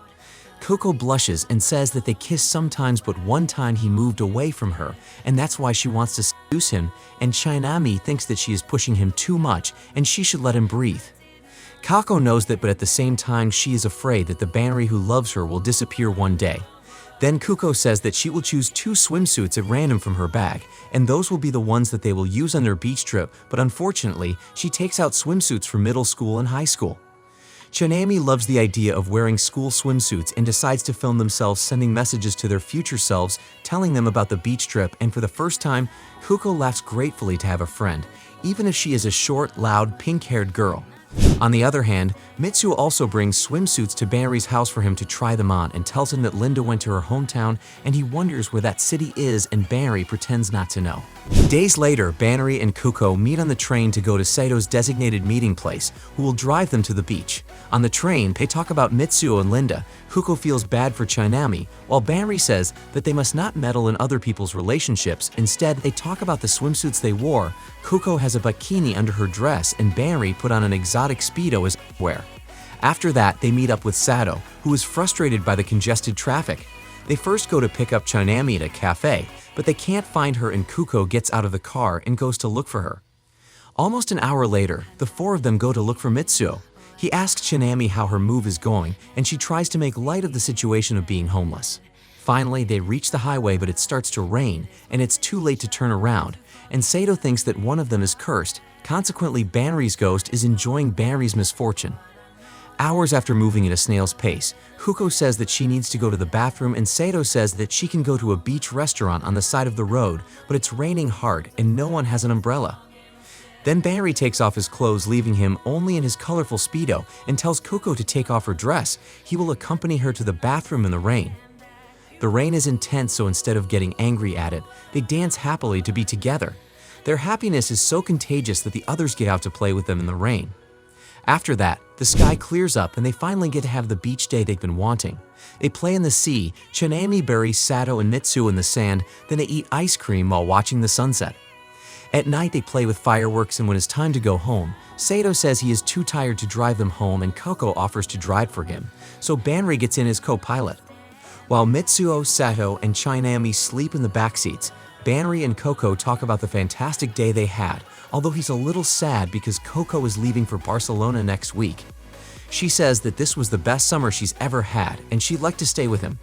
Kuko blushes and says that they kiss sometimes, but one time he moved away from her, and that's why she wants to seduce him, and Chanami thinks that she is pushing him too much and she should let him breathe. Kako knows that, but at the same time she is afraid that the Banri who loves her will disappear one day. Then Kuko says that she will choose 2 swimsuits at random from her bag, and those will be the ones that they will use on their beach trip, but unfortunately, she takes out swimsuits for middle school and high school. Chanami loves the idea of wearing school swimsuits and decides to film themselves sending messages to their future selves, telling them about the beach trip, and for the first time, Kuko laughs gratefully to have a friend, even if she is a short, loud, pink-haired girl. On the other hand, Mitsuo also brings swimsuits to Banri's house for him to try them on and tells him that Linda went to her hometown and he wonders where that city is, and Banri pretends not to know. Days later, Banri and Kuko meet on the train to go to Sato's designated meeting place, who will drive them to the beach. On the train, they talk about Mitsuo and Linda. Kuko feels bad for Chanami, while Banri says that they must not meddle in other people's relationships. Instead, they talk about the swimsuits they wore. Kuko has a bikini under her dress, and Banri put on an exotic Speedo as wear. After that, they meet up with Sato, who is frustrated by the congested traffic. They first go to pick up Chanami at a cafe, but they can't find her, and Kuko gets out of the car and goes to look for her. Almost an hour later, the 4 of them go to look for Mitsuo. He asks Chanami how her move is going, and she tries to make light of the situation of being homeless. Finally, they reach the highway, but it starts to rain, and it's too late to turn around, and Sato thinks that one of them is cursed. Consequently, Banri's ghost is enjoying Banri's misfortune. Hours after moving at a snail's pace, Kuko says that she needs to go to the bathroom, and Sato says that she can go to a beach restaurant on the side of the road, but it's raining hard and no one has an umbrella. Then Banri takes off his clothes, leaving him only in his colorful Speedo, and tells Kuko to take off her dress. He will accompany her to the bathroom in the rain. The rain is intense, so instead of getting angry at it, they dance happily to be together. Their happiness is so contagious that the others get out to play with them in the rain. After that, the sky clears up and they finally get to have the beach day they've been wanting. They play in the sea. Chanami buries Sato and Mitsuo in the sand, then they eat ice cream while watching the sunset. At night, they play with fireworks, and when it's time to go home, Sato says he is too tired to drive them home, and Kuko offers to drive for him, so Banri gets in as co-pilot. While Mitsuo, Sato, and Chanami sleep in the backseats, Banri and Kuko talk about the fantastic day they had, although he's a little sad because Kuko is leaving for Barcelona next week. She says that this was the best summer she's ever had, and she'd like to stay with him.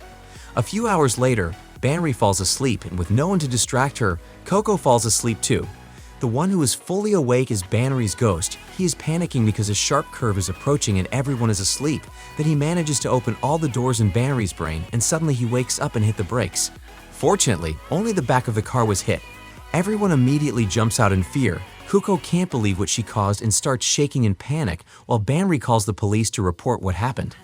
A few hours later, Banri falls asleep, and with no one to distract her, Kuko falls asleep too. The one who is fully awake is Banri's ghost. He is panicking because a sharp curve is approaching and everyone is asleep. Then he manages to open all the doors in Banri's brain, and suddenly he wakes up and hit the brakes. Fortunately, only the back of the car was hit. Everyone immediately jumps out in fear. Kuko can't believe what she caused and starts shaking in panic, while Banri calls the police to report what happened.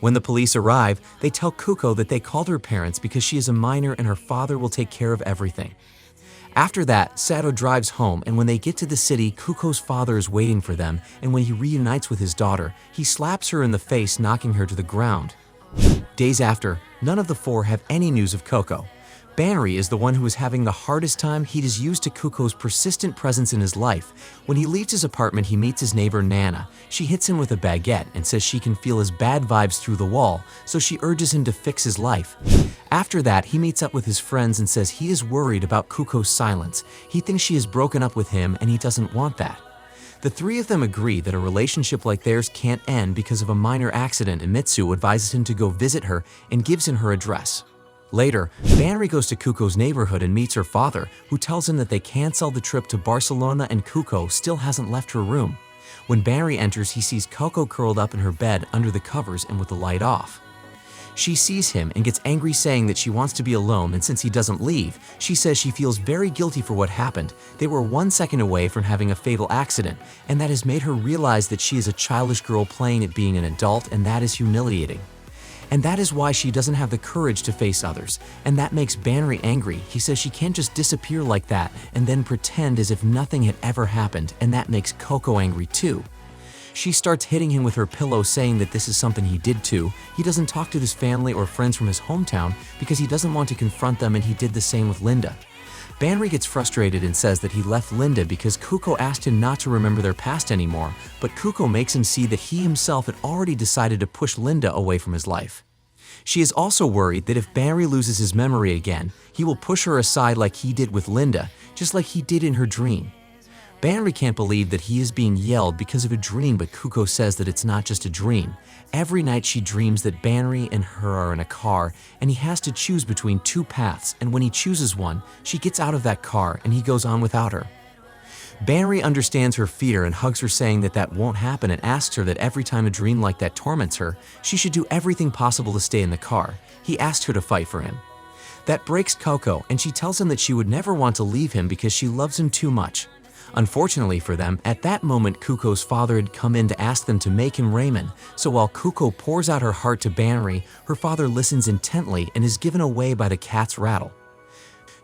When the police arrive, they tell Kuko that they called her parents because she is a minor and her father will take care of everything. After that, Sato drives home, and when they get to the city, Kuko's father is waiting for them, and when he reunites with his daughter, he slaps her in the face, knocking her to the ground. Days after, none of the 4 have any news of Kuko. Banri is the one who is having the hardest time. He is used to Kuko's persistent presence in his life. When he leaves his apartment, he meets his neighbor Nana. She hits him with a baguette and says she can feel his bad vibes through the wall, so she urges him to fix his life. After that, he meets up with his friends and says he is worried about Kuko's silence. He thinks she has broken up with him and he doesn't want that. The 3 of them agree that a relationship like theirs can't end because of a minor accident, and Mitsuo advises him to go visit her and gives him her address. Later, Banri goes to Kuko's neighborhood and meets her father, who tells him that they cancel the trip to Barcelona, and Kuko still hasn't left her room. When Banri enters, he sees Kuko curled up in her bed under the covers and with the light off. She sees him and gets angry, saying that she wants to be alone, and since he doesn't leave, she says she feels very guilty for what happened. They were 1 second away from having a fatal accident, and that has made her realize that she is a childish girl playing at being an adult, and that is humiliating. And that is why she doesn't have the courage to face others, and that makes Banri angry. He says she can't just disappear like that and then pretend as if nothing had ever happened, and that makes Coco angry too. She starts hitting him with her pillow, saying that this is something he did too. He doesn't talk to his family or friends from his hometown because he doesn't want to confront them, and he did the same with Linda. Banri gets frustrated and says that he left Linda because Kuko asked him not to remember their past anymore, but Kuko makes him see that he himself had already decided to push Linda away from his life. She is also worried that if Banri loses his memory again, he will push her aside like he did with Linda, just like he did in her dream. Banri can't believe that he is being yelled because of a dream, but Kuko says that it's not just a dream. Every night she dreams that Banri and her are in a car, and he has to choose between two paths, and when he chooses one, she gets out of that car and he goes on without her. Banri understands her fear and hugs her, saying that that won't happen, and asks her that every time a dream like that torments her, she should do everything possible to stay in the car. He asked her to fight for him. That breaks Coco, and she tells him that she would never want to leave him because she loves him too much. Unfortunately for them, at that moment Kuko's father had come in to ask them to make him ramen, so while Kuko pours out her heart to Banri, her father listens intently and is given away by the cat's rattle.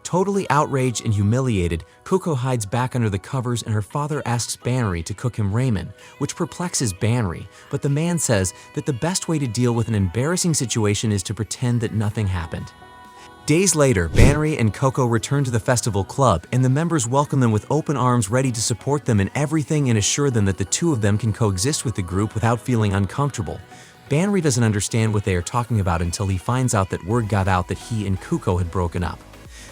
Totally outraged and humiliated, Kuko hides back under the covers, and her father asks Banri to cook him ramen, which perplexes Banri, but the man says that the best way to deal with an embarrassing situation is to pretend that nothing happened. Days later, Banri and Coco return to the festival club, and the members welcome them with open arms, ready to support them in everything and assure them that the two of them can coexist with the group without feeling uncomfortable. Banri doesn't understand what they are talking about until he finds out that word got out that he and Kuko had broken up.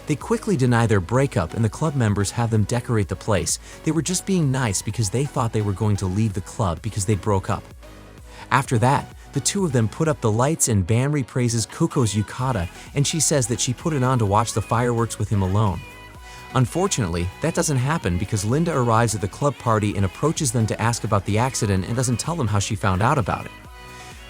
They quickly deny their breakup, and the club members have them decorate the place. They were just being nice because they thought they were going to leave the club because they broke up. After that, the two of them put up the lights, and Banri praises Kuko's yukata, and she says that she put it on to watch the fireworks with him alone. Unfortunately, that doesn't happen because Linda arrives at the club party and approaches them to ask about the accident and doesn't tell them how she found out about it.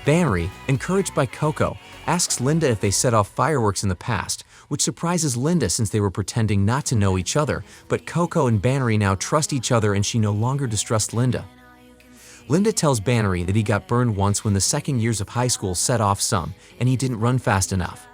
Banri, encouraged by Coco, asks Linda if they set off fireworks in the past, which surprises Linda since they were pretending not to know each other, but Coco and Banri now trust each other and she no longer distrusts Linda. Linda tells Banri that he got burned once when the second years of high school set off some, and he didn't run fast enough.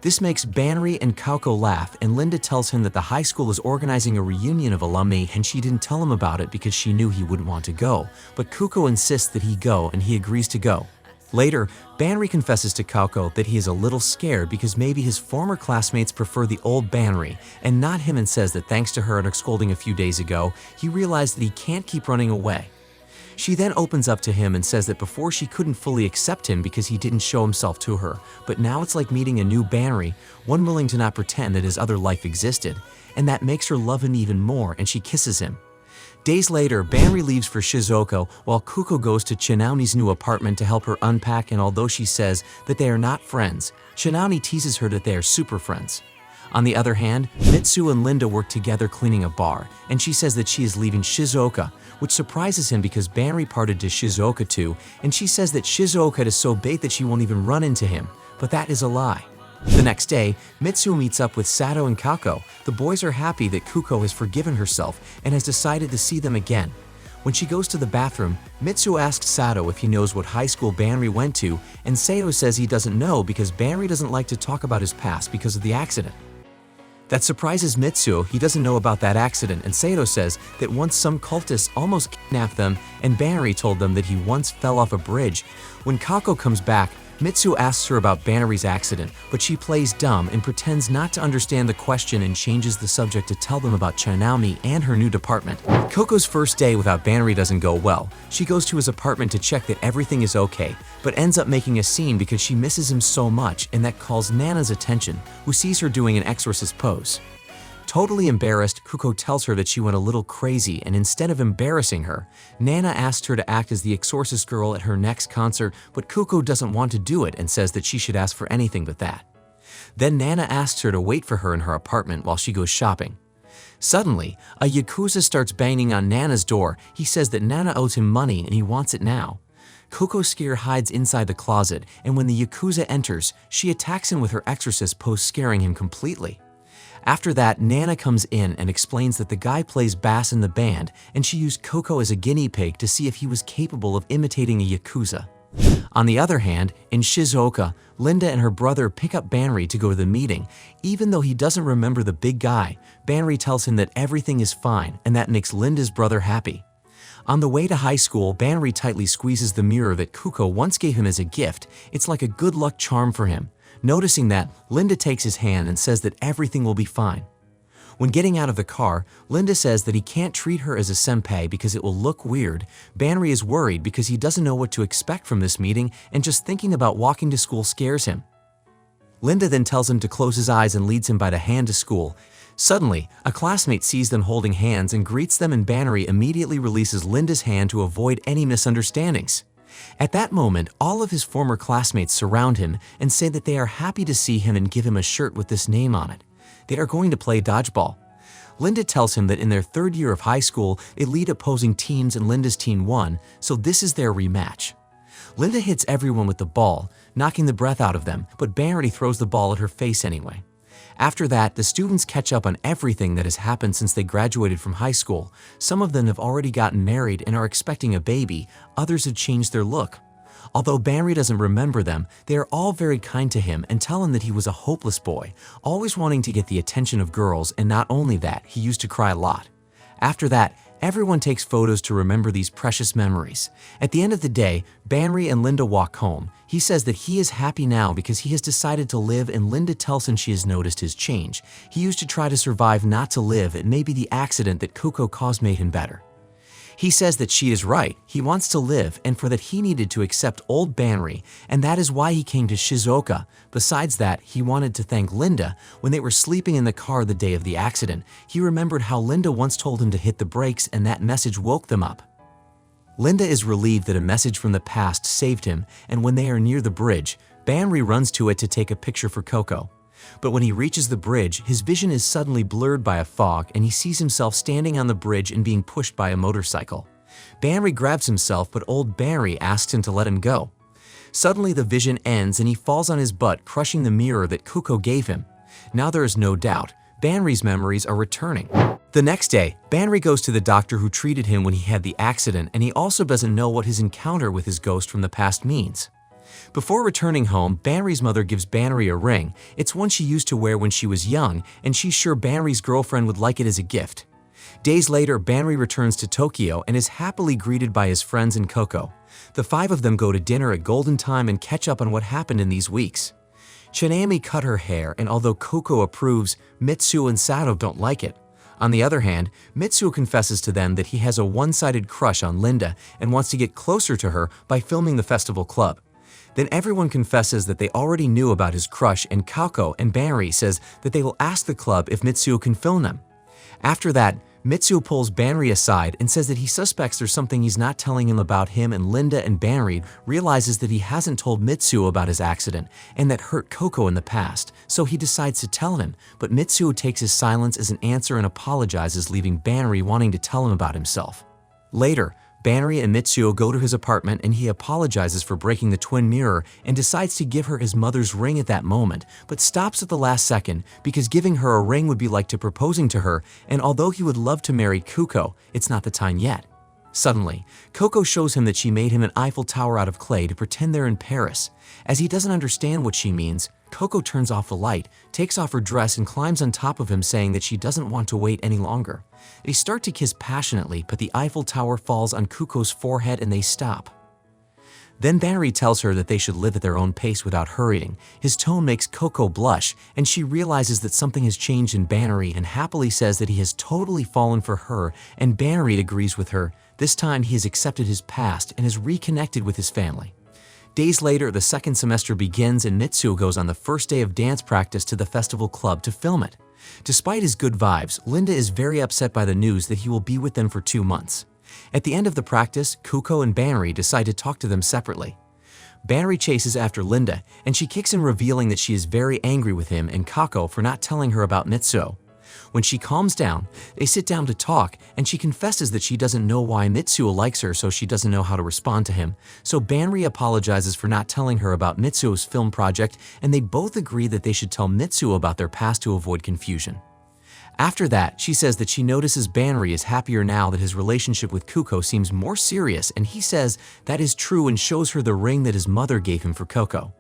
This makes Banri and Coco laugh, and Linda tells him that the high school is organizing a reunion of alumni, and she didn't tell him about it because she knew he wouldn't want to go, but Coco insists that he go, and he agrees to go. Later, Banri confesses to Coco that he is a little scared because maybe his former classmates prefer the old Banri and not him, and says that thanks to her and her scolding a few days ago, he realized that he can't keep running away. She then opens up to him and says that before she couldn't fully accept him because he didn't show himself to her, but now it's like meeting a new Banri, one willing to not pretend that his other life existed, and that makes her love him even more, and she kisses him. Days later, Banri leaves for Shizuoka while Kuko goes to Chinaoni's new apartment to help her unpack, and although she says that they are not friends, Chinaoni teases her that they are super friends. On the other hand, Mitsu and Linda work together cleaning a bar, and she says that she is leaving Shizuoka, which surprises him because Banri parted to Shizuoka too, and she says that Shizuoka is so big that she won't even run into him, but that is a lie. The next day, Mitsu meets up with Sato and Kako. The boys are happy that Kuko has forgiven herself and has decided to see them again. When she goes to the bathroom, Mitsu asks Sato if he knows what high school Banri went to, and Sato says he doesn't know because Banri doesn't like to talk about his past because of the accident. That surprises Mitsu. He doesn't know about that accident, and Sato says that once some cultists almost kidnapped them, and Banri told them that he once fell off a bridge. When Kako comes back, Mitsu asks her about Banri's accident, but she plays dumb and pretends not to understand the question and changes the subject to tell them about Chinaomi and her new department. Coco's first day without Banri doesn't go well. She goes to his apartment to check that everything is okay, but ends up making a scene because she misses him so much, and that calls Nana's attention, who sees her doing an exorcist pose. Totally embarrassed, Kuko tells her that she went a little crazy, and instead of embarrassing her, Nana asks her to act as the exorcist girl at her next concert, but Kuko doesn't want to do it and says that she should ask for anything but that. Then Nana asks her to wait for her in her apartment while she goes shopping. Suddenly, a Yakuza starts banging on Nana's door. He says that Nana owes him money and he wants it now. Kuko scared hides inside the closet, and when the Yakuza enters, she attacks him with her exorcist pose, scaring him completely. After that, Nana comes in and explains that the guy plays bass in the band, and she used Coco as a guinea pig to see if he was capable of imitating a Yakuza. On the other hand, in Shizuoka, Linda and her brother pick up Banri to go to the meeting. Even though he doesn't remember the big guy, Banri tells him that everything is fine and that makes Linda's brother happy. On the way to high school, Banri tightly squeezes the mirror that Kuko once gave him as a gift. It's like a good luck charm for him. Noticing that, Linda takes his hand and says that everything will be fine. When getting out of the car, Linda says that he can't treat her as a senpai because it will look weird. Banri is worried because he doesn't know what to expect from this meeting and just thinking about walking to school scares him. Linda then tells him to close his eyes and leads him by the hand to school. Suddenly, a classmate sees them holding hands and greets them, and Banri immediately releases Linda's hand to avoid any misunderstandings. At that moment, all of his former classmates surround him and say that they are happy to see him and give him a shirt with this name on it. They are going to play dodgeball. Linda tells him that in their third year of high school, elite opposing teams and Linda's team won, so this is their rematch. Linda hits everyone with the ball, knocking the breath out of them, but Banri throws the ball at her face anyway. After that, the students catch up on everything that has happened since they graduated from high school. Some of them have already gotten married and are expecting a baby, others have changed their look. Although Banri doesn't remember them, they are all very kind to him and tell him that he was a hopeless boy, always wanting to get the attention of girls, and not only that, he used to cry a lot. After that, everyone takes photos to remember these precious memories. At the end of the day, Banri and Linda walk home. He says that he is happy now because he has decided to live, and Linda tells him she has noticed his change. He used to try to survive, not to live, and maybe the accident that Kuko caused made him better. He says that she is right, he wants to live, and for that he needed to accept old Banri, and that is why he came to Shizuoka. Besides that, he wanted to thank Linda. When they were sleeping in the car the day of the accident, he remembered how Linda once told him to hit the brakes, and that message woke them up. Linda is relieved that a message from the past saved him, and when they are near the bridge, Banri runs to it to take a picture for Coco. But when he reaches the bridge, his vision is suddenly blurred by a fog, and he sees himself standing on the bridge and being pushed by a motorcycle. Banri grabs himself, but old Banri asks him to let him go. Suddenly the vision ends and he falls on his butt, crushing the mirror that Kuko gave him. Now there is no doubt, Banri's memories are returning. The next day, Banri goes to the doctor who treated him when he had the accident, and he also doesn't know what his encounter with his ghost from the past means. Before returning home, Banri's mother gives Banri a ring. It's one she used to wear when she was young, and she's sure Banri's girlfriend would like it as a gift. Days later, Banri returns to Tokyo and is happily greeted by his friends and Coco. The five of them go to dinner at Golden Time and catch up on what happened in these weeks. Chanami cut her hair, and although Coco approves, Mitsuo and Sato don't like it. On the other hand, Mitsuo confesses to them that he has a one-sided crush on Linda and wants to get closer to her by filming the festival club. Then everyone confesses that they already knew about his crush, and Kako and Banri says that they will ask the club if Mitsuo can film them. After that, Mitsuo pulls Banri aside and says that he suspects there's something he's not telling him about him, and Linda and Banri realizes that he hasn't told Mitsuo about his accident and that hurt Coco in the past, so he decides to tell him, but Mitsuo takes his silence as an answer and apologizes, leaving Banri wanting to tell him about himself. Later, Banri and Mitsuo go to his apartment and he apologizes for breaking the twin mirror and decides to give her his mother's ring at that moment, but stops at the last second because giving her a ring would be like to proposing to her, and although he would love to marry Kuko, it's not the time yet. Suddenly, Coco shows him that she made him an Eiffel Tower out of clay to pretend they're in Paris. As he doesn't understand what she means, Coco turns off the light, takes off her dress and climbs on top of him, saying that she doesn't want to wait any longer. They start to kiss passionately, but the Eiffel Tower falls on Kuko's forehead and they stop. Then Banri tells her that they should live at their own pace without hurrying. His tone makes Coco blush, and she realizes that something has changed in Banri and happily says that he has totally fallen for her, and Banri agrees with her. This time he has accepted his past and is reconnected with his family. Days later, the second semester begins and Mitsuo goes on the first day of dance practice to the festival club to film it. Despite his good vibes, Linda is very upset by the news that he will be with them for 2 months. At the end of the practice, Kuko and Banri decide to talk to them separately. Banri chases after Linda, and she kicks him, revealing that she is very angry with him and Kako for not telling her about Mitsuo. When she calms down, they sit down to talk, and she confesses that she doesn't know why Mitsuo likes her, so she doesn't know how to respond to him. So Banri apologizes for not telling her about Mitsuo's film project, and they both agree that they should tell Mitsuo about their past to avoid confusion. After that, she says that she notices Banri is happier now that his relationship with Kuko seems more serious, and he says that is true and shows her the ring that his mother gave him for Coco.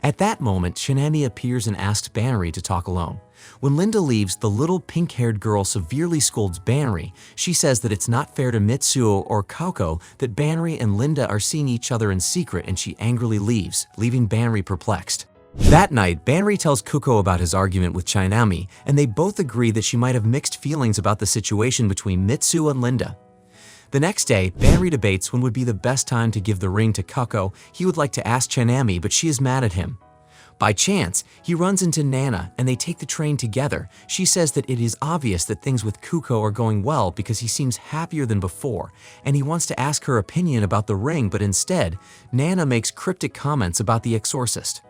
At that moment, Shinami appears and asks Banri to talk alone. When Linda leaves, the little pink-haired girl severely scolds Banri. She says that it's not fair to Mitsuo or Coco that Banri and Linda are seeing each other in secret, and she angrily leaves, leaving Banri perplexed. That night, Banri tells Kuko about his argument with Shinami, and they both agree that she might have mixed feelings about the situation between Mitsuo and Linda. The next day, Banri debates when would be the best time to give the ring to Coco. He would like to ask Shinami, but she is mad at him. By chance, he runs into Nana and they take the train together. She says that it is obvious that things with Kuko are going well because he seems happier than before, and he wants to ask her opinion about the ring, but instead, Nana makes cryptic comments about the exorcist.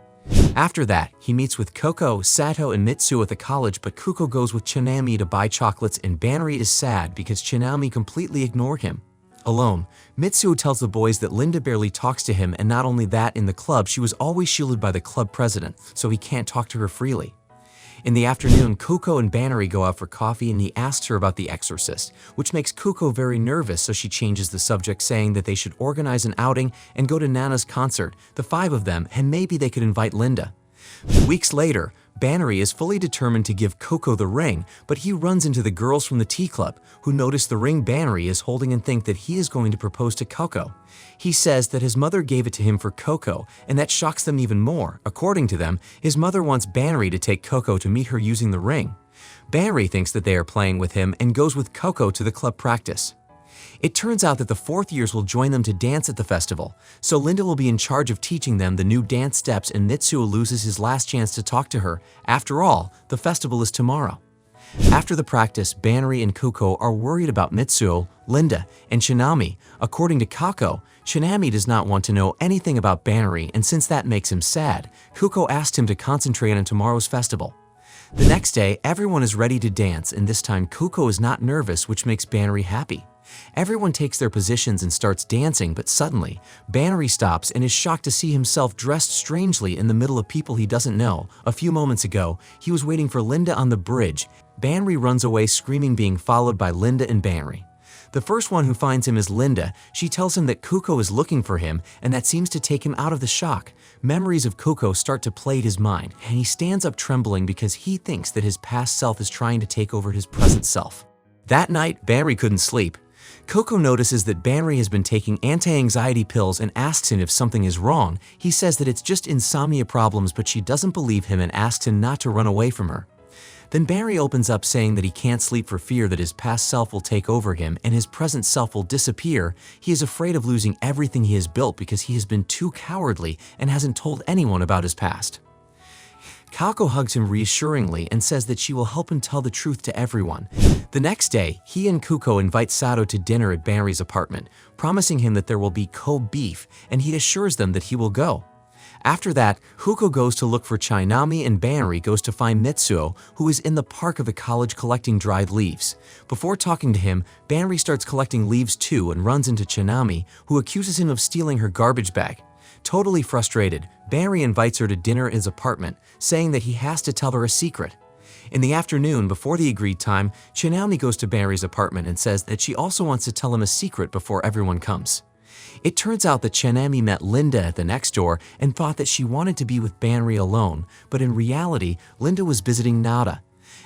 After that, he meets with Coco, Sato, and Mitsuo at the college, but Kuko goes with Shinami to buy chocolates, and Banri is sad because Shinami completely ignored him. Alone, Mitsuo tells the boys that Linda barely talks to him, and not only that, in the club she was always shielded by the club president, so he can't talk to her freely. In the afternoon, Kuko and Banri go out for coffee and he asks her about the exorcist, which makes Kuko very nervous, so she changes the subject, saying that they should organize an outing and go to Nana's concert, the 5 of them, and maybe they could invite Linda. Weeks later, Banri is fully determined to give Coco the ring, but he runs into the girls from the tea club, who notice the ring Banri is holding and think that he is going to propose to Coco. He says that his mother gave it to him for Coco, and that shocks them even more. According to them, his mother wants Banri to take Coco to meet her using the ring. Banri thinks that they are playing with him and goes with Coco to the club practice. It turns out that the 4th years will join them to dance at the festival, so Linda will be in charge of teaching them the new dance steps, and Mitsuo loses his last chance to talk to her. After all, the festival is tomorrow. After the practice, Banri and Kuko are worried about Mitsuo, Linda, and Shinami. According to Kako, Shinami does not want to know anything about Banri, and since that makes him sad, Kuko asked him to concentrate on tomorrow's festival. The next day, everyone is ready to dance, and this time Kuko is not nervous, which makes Banri happy. Everyone takes their positions and starts dancing, but suddenly, Banri stops and is shocked to see himself dressed strangely in the middle of people he doesn't know. A few moments ago, he was waiting for Linda on the bridge. Banri runs away screaming, being followed by Linda and Banri. The first one who finds him is Linda. She tells him that Kuko is looking for him, and that seems to take him out of the shock. Memories of Kuko start to plague his mind, and he stands up trembling because he thinks that his past self is trying to take over his present self. That night, Banri couldn't sleep. Coco notices that Banri has been taking anti-anxiety pills and asks him if something is wrong. He says that it's just insomnia problems, but she doesn't believe him and asks him not to run away from her. Then Banri opens up, saying that he can't sleep for fear that his past self will take over him and his present self will disappear. He is afraid of losing everything he has built because he has been too cowardly and hasn't told anyone about his past. Kako hugs him reassuringly and says that she will help him tell the truth to everyone. The next day, he and Kuko invite Sato to dinner at Banri's apartment, promising him that there will be Kobe beef, and he assures them that he will go. After that, Kuko goes to look for Shinami, and Banri goes to find Mitsuo, who is in the park of the college collecting dried leaves. Before talking to him, Banri starts collecting leaves too and runs into Shinami, who accuses him of stealing her garbage bag. Totally frustrated, Banri invites her to dinner at his apartment, saying that he has to tell her a secret. In the afternoon, before the agreed time, Shinami goes to Banri's apartment and says that she also wants to tell him a secret before everyone comes. It turns out that Shinami met Linda at the next door and thought that she wanted to be with Banri alone, but in reality, Linda was visiting Nada.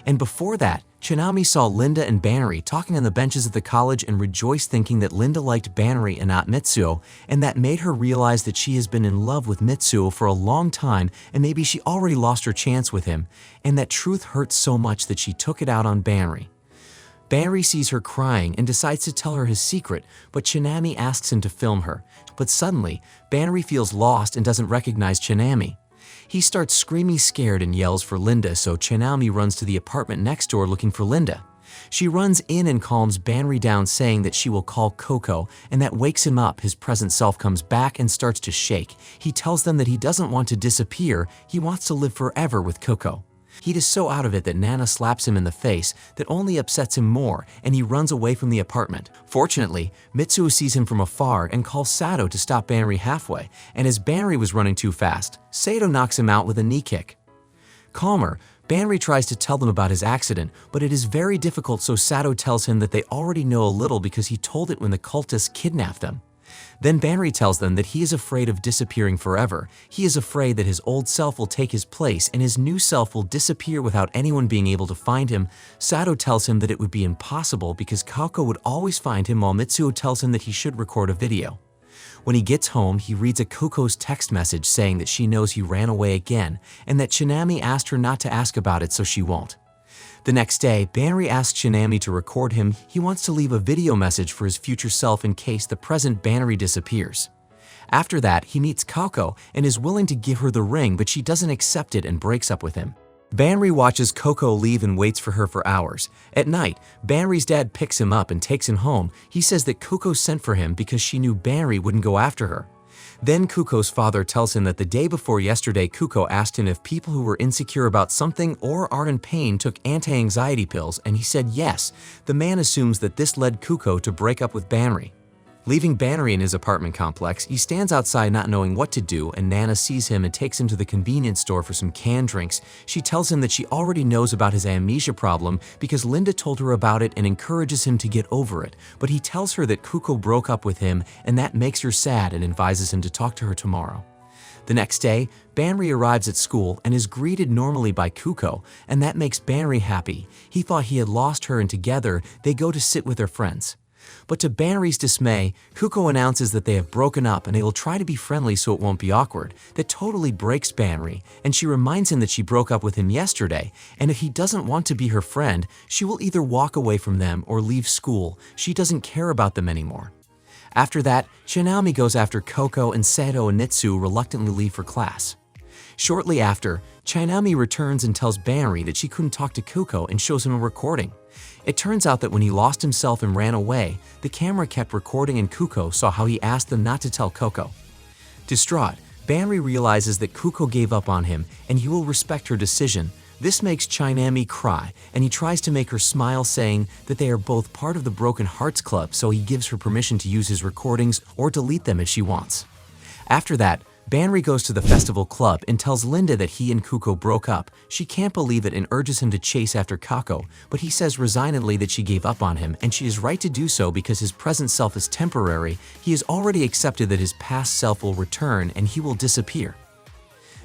And before that, Shinami saw Linda and Banri talking on the benches at the college and rejoiced, thinking that Linda liked Banri and not Mitsuo, and that made her realize that she has been in love with Mitsuo for a long time and maybe she already lost her chance with him, and that truth hurt so much that she took it out on Banri. Banri sees her crying and decides to tell her his secret, but Shinami asks him to film her. But suddenly, Banri feels lost and doesn't recognize Shinami. He starts screaming scared and yells for Linda, so Shinami runs to the apartment next door looking for Linda. She runs in and calms Banri down, saying that she will call Coco, and that wakes him up. His present self comes back and starts to shake. He tells them that he doesn't want to disappear, he wants to live forever with Coco. He is so out of it that Nana slaps him in the face that only upsets him more, and he runs away from the apartment. Fortunately, Mitsuo sees him from afar and calls Sato to stop Banri halfway, and as Banri was running too fast, Sato knocks him out with a knee kick. Calmer, Banri tries to tell them about his accident, but it is very difficult, so Sato tells him that they already know a little because he told it when the cultists kidnapped them. Then Banri tells them that he is afraid of disappearing forever. He is afraid that his old self will take his place and his new self will disappear without anyone being able to find him. Sato tells him that it would be impossible because Kako would always find him, while Mitsuo tells him that he should record a video. When he gets home, he reads a Koko's text message saying that she knows he ran away again and that Shinami asked her not to ask about it, so she won't. The next day, Banri asks Shinami to record him. He wants to leave a video message for his future self in case the present Banri disappears. After that, he meets Kako and is willing to give her the ring, but she doesn't accept it and breaks up with him. Banri watches Koko leave and waits for her for hours. At night, Banri's dad picks him up and takes him home. He says that Koko sent for him because she knew Banri wouldn't go after her. Then Kuko's father tells him that the day before yesterday, Kuko asked him if people who were insecure about something or are in pain took anti-anxiety pills, and he said yes. The man assumes that this led Kuko to break up with Banri. Leaving Banri in his apartment complex, he stands outside not knowing what to do, and Nana sees him and takes him to the convenience store for some canned drinks. She tells him that she already knows about his amnesia problem because Linda told her about it and encourages him to get over it, but he tells her that Kuko broke up with him and that makes her sad and advises him to talk to her tomorrow. The next day, Banri arrives at school and is greeted normally by Kuko, and that makes Banri happy. He thought he had lost her, and together they go to sit with their friends. But to Banri's dismay, Kuko announces that they have broken up and they will try to be friendly so it won't be awkward. That totally breaks Banri, and she reminds him that she broke up with him yesterday, and if he doesn't want to be her friend, she will either walk away from them or leave school. She doesn't care about them anymore. After that, Shinami goes after Koko, and Sato and Nitsu reluctantly leave for class. Shortly after, Shinami returns and tells Banri that she couldn't talk to Kuko and shows him a recording. It turns out that when he lost himself and ran away, the camera kept recording and Kuko saw how he asked them not to tell Koko. Distraught, Banri realizes that Kuko gave up on him and he will respect her decision. This makes Shinami cry, and he tries to make her smile, saying that they are both part of the Broken Hearts Club, so he gives her permission to use his recordings or delete them if she wants. After that, Banri goes to the festival club and tells Linda that he and Kuko broke up. She can't believe it and urges him to chase after Kako, but he says resignedly that she gave up on him and she is right to do so because his present self is temporary. He has already accepted that his past self will return and he will disappear.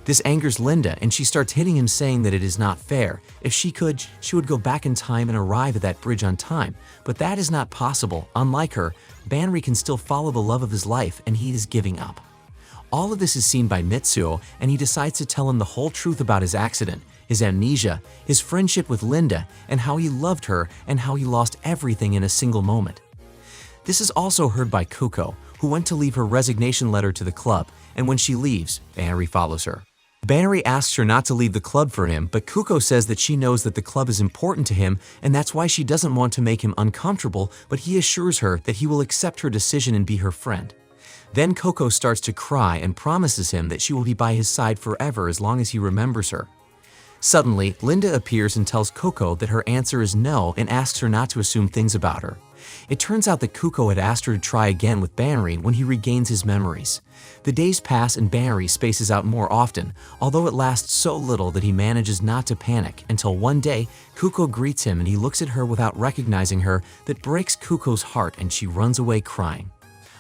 This angers Linda and she starts hitting him, saying that it is not fair. If she could, she would go back in time and arrive at that bridge on time, but that is not possible. Unlike her, Banri can still follow the love of his life and he is giving up. All of this is seen by Mitsuo, and he decides to tell him the whole truth about his accident, his amnesia, his friendship with Linda, and how he loved her and how he lost everything in a single moment. This is also heard by Kuko, who went to leave her resignation letter to the club, and when she leaves, Banri follows her. Banri asks her not to leave the club for him, but Kuko says that she knows that the club is important to him and that's why she doesn't want to make him uncomfortable, but he assures her that he will accept her decision and be her friend. Then Koko starts to cry and promises him that she will be by his side forever as long as he remembers her. Suddenly, Linda appears and tells Koko that her answer is no and asks her not to assume things about her. It turns out that Kuko had asked her to try again with Banri when he regains his memories. The days pass and Banri spaces out more often, although it lasts so little that he manages not to panic until one day, Kuko greets him and he looks at her without recognizing her. That breaks Kuko's heart and she runs away crying.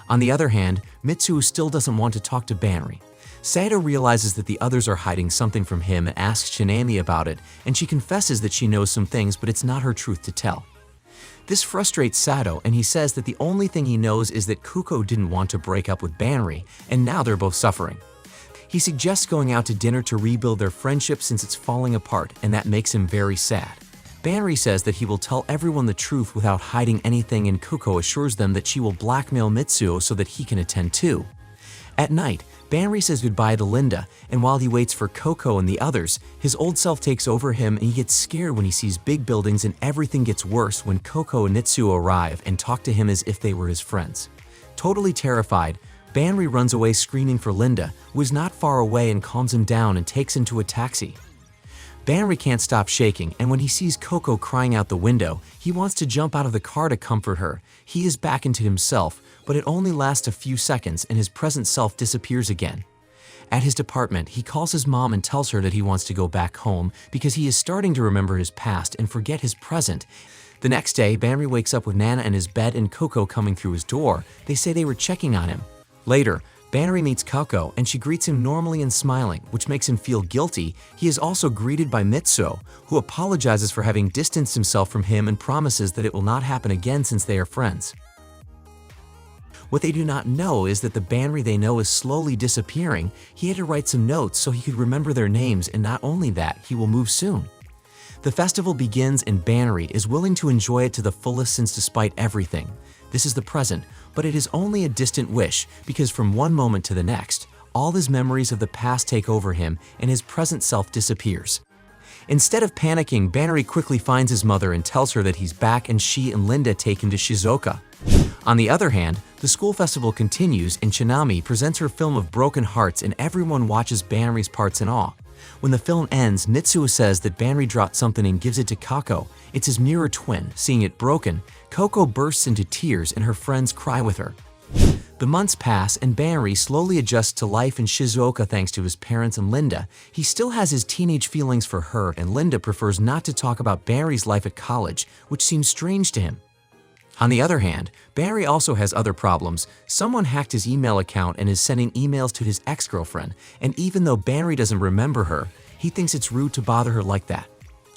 On the other hand, Mitsuo still doesn't want to talk to Banri. Sato realizes that the others are hiding something from him and asks Shinami about it, and she confesses that she knows some things but it's not her truth to tell. This frustrates Sato, and he says that the only thing he knows is that Kuko didn't want to break up with Banri, and now they're both suffering. He suggests going out to dinner to rebuild their friendship since it's falling apart, and that makes him very sad. Banri says that he will tell everyone the truth without hiding anything, and Kuko assures them that she will blackmail Mitsuo so that he can attend too. At night, Banri says goodbye to Linda, and while he waits for Koko and the others, his old self takes over him and he gets scared when he sees big buildings, and everything gets worse when Koko and Mitsuo arrive and talk to him as if they were his friends. Totally terrified, Banri runs away screaming for Linda, who is not far away, and calms him down and takes him to a taxi. Banri can't stop shaking, and when he sees Koko crying out the window, he wants to jump out of the car to comfort her. He is back into himself, but it only lasts a few seconds and his present self disappears again. At his department, he calls his mom and tells her that he wants to go back home because he is starting to remember his past and forget his present. The next day, Banri wakes up with Nana in his bed and Coco coming through his door. They say they were checking on him. Later, Banri meets Coco and she greets him normally and smiling, which makes him feel guilty. He is also greeted by Mitsuo, who apologizes for having distanced himself from him and promises that it will not happen again since they are friends. What they do not know is that the Banri they know is slowly disappearing. He had to write some notes so he could remember their names, and not only that, he will move soon. The festival begins and Banri is willing to enjoy it to the fullest since despite everything. This is the present, but it is only a distant wish because from one moment to the next, all his memories of the past take over him and his present self disappears. Instead of panicking, Banri quickly finds his mother and tells her that he's back and she and Linda take him to Shizuoka. On the other hand, the school festival continues and Chanami presents her film of broken hearts and everyone watches Banri's parts in awe. When the film ends, Mitsuo says that Banri dropped something and gives it to Kako. It's his mirror twin. Seeing it broken, Coco bursts into tears and her friends cry with her. The months pass and Banri slowly adjusts to life in Shizuoka thanks to his parents and Linda. He still has his teenage feelings for her and Linda prefers not to talk about Banri's life at college, which seems strange to him. On the other hand, Banri also has other problems. Someone hacked his email account and is sending emails to his ex-girlfriend, and even though Banri doesn't remember her, he thinks it's rude to bother her like that.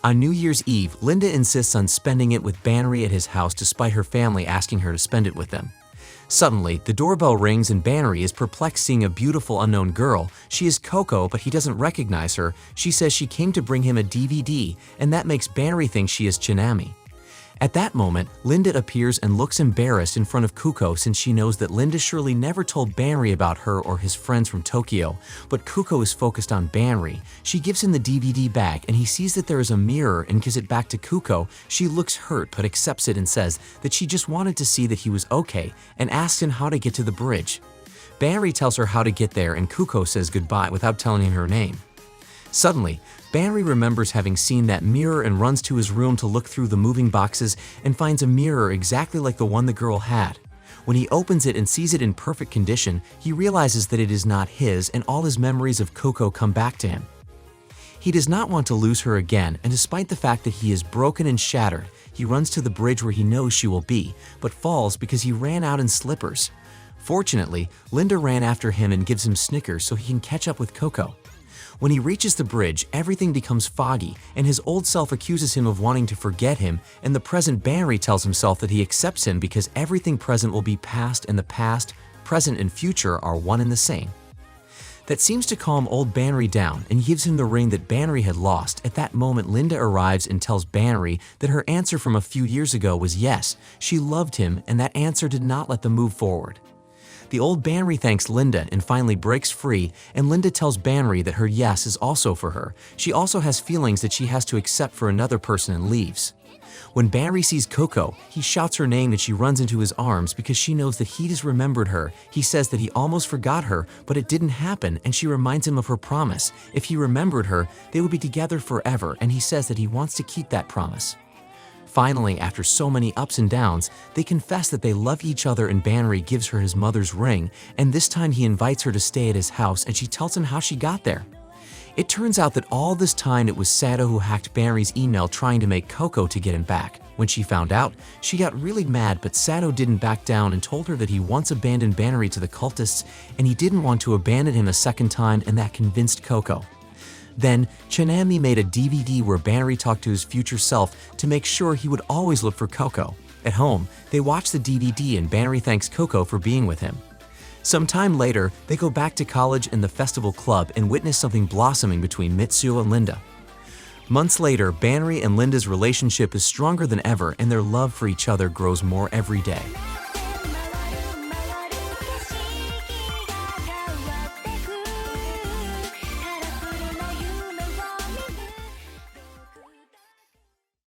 On New Year's Eve, Linda insists on spending it with Banri at his house despite her family asking her to spend it with them. Suddenly, the doorbell rings and Banri is perplexed seeing a beautiful unknown girl. She is Coco, but he doesn't recognize her. She says she came to bring him a DVD, and that makes Banri think she is Chanami. At that moment, Linda appears and looks embarrassed in front of Kuko since she knows that Linda surely never told Banri about her or his friends from Tokyo, but Kuko is focused on Banri. She gives him the DVD back and he sees that there is a mirror and gives it back to Kuko. She looks hurt but accepts it and says that she just wanted to see that he was okay and asks him how to get to the bridge. Banri tells her how to get there and Kuko says goodbye without telling him her name. Suddenly, Banri remembers having seen that mirror and runs to his room to look through the moving boxes and finds a mirror exactly like the one the girl had. When he opens it and sees it in perfect condition, he realizes that it is not his and all his memories of Coco come back to him. He does not want to lose her again, and despite the fact that he is broken and shattered, he runs to the bridge where he knows she will be, but falls because he ran out in slippers. Fortunately, Linda ran after him and gives him Snickers so he can catch up with Coco. When he reaches the bridge, everything becomes foggy, and his old self accuses him of wanting to forget him, and the present Banri tells himself that he accepts him because everything present will be past and the past, present, and future are one and the same. That seems to calm old Banri down and gives him the ring that Banri had lost. At that moment, Linda arrives and tells Banri that her answer from a few years ago was yes, she loved him, and that answer did not let them move forward. The old Banri thanks Linda and finally breaks free, and Linda tells Banri that her yes is also for her. She also has feelings that she has to accept for another person and leaves. When Banri sees Coco, he shouts her name and she runs into his arms because she knows that he has remembered her. He says that he almost forgot her, but it didn't happen, and she reminds him of her promise. If he remembered her, they would be together forever, and he says that he wants to keep that promise. Finally, after so many ups and downs, they confess that they love each other and Banri gives her his mother's ring, and this time he invites her to stay at his house and she tells him how she got there. It turns out that all this time it was Sato who hacked Banri's email trying to make Coco to get him back. When she found out, she got really mad, but Sato didn't back down and told her that he once abandoned Banri to the cultists and he didn't want to abandon him a second time, and that convinced Coco. Then, Chanami made a DVD where Banri talked to his future self to make sure he would always look for Coco. At home, they watch the DVD and Banri thanks Coco for being with him. Some time later, they go back to college in the festival club and witness something blossoming between Mitsuo and Linda. Months later, Banri and Linda's relationship is stronger than ever and their love for each other grows more every day.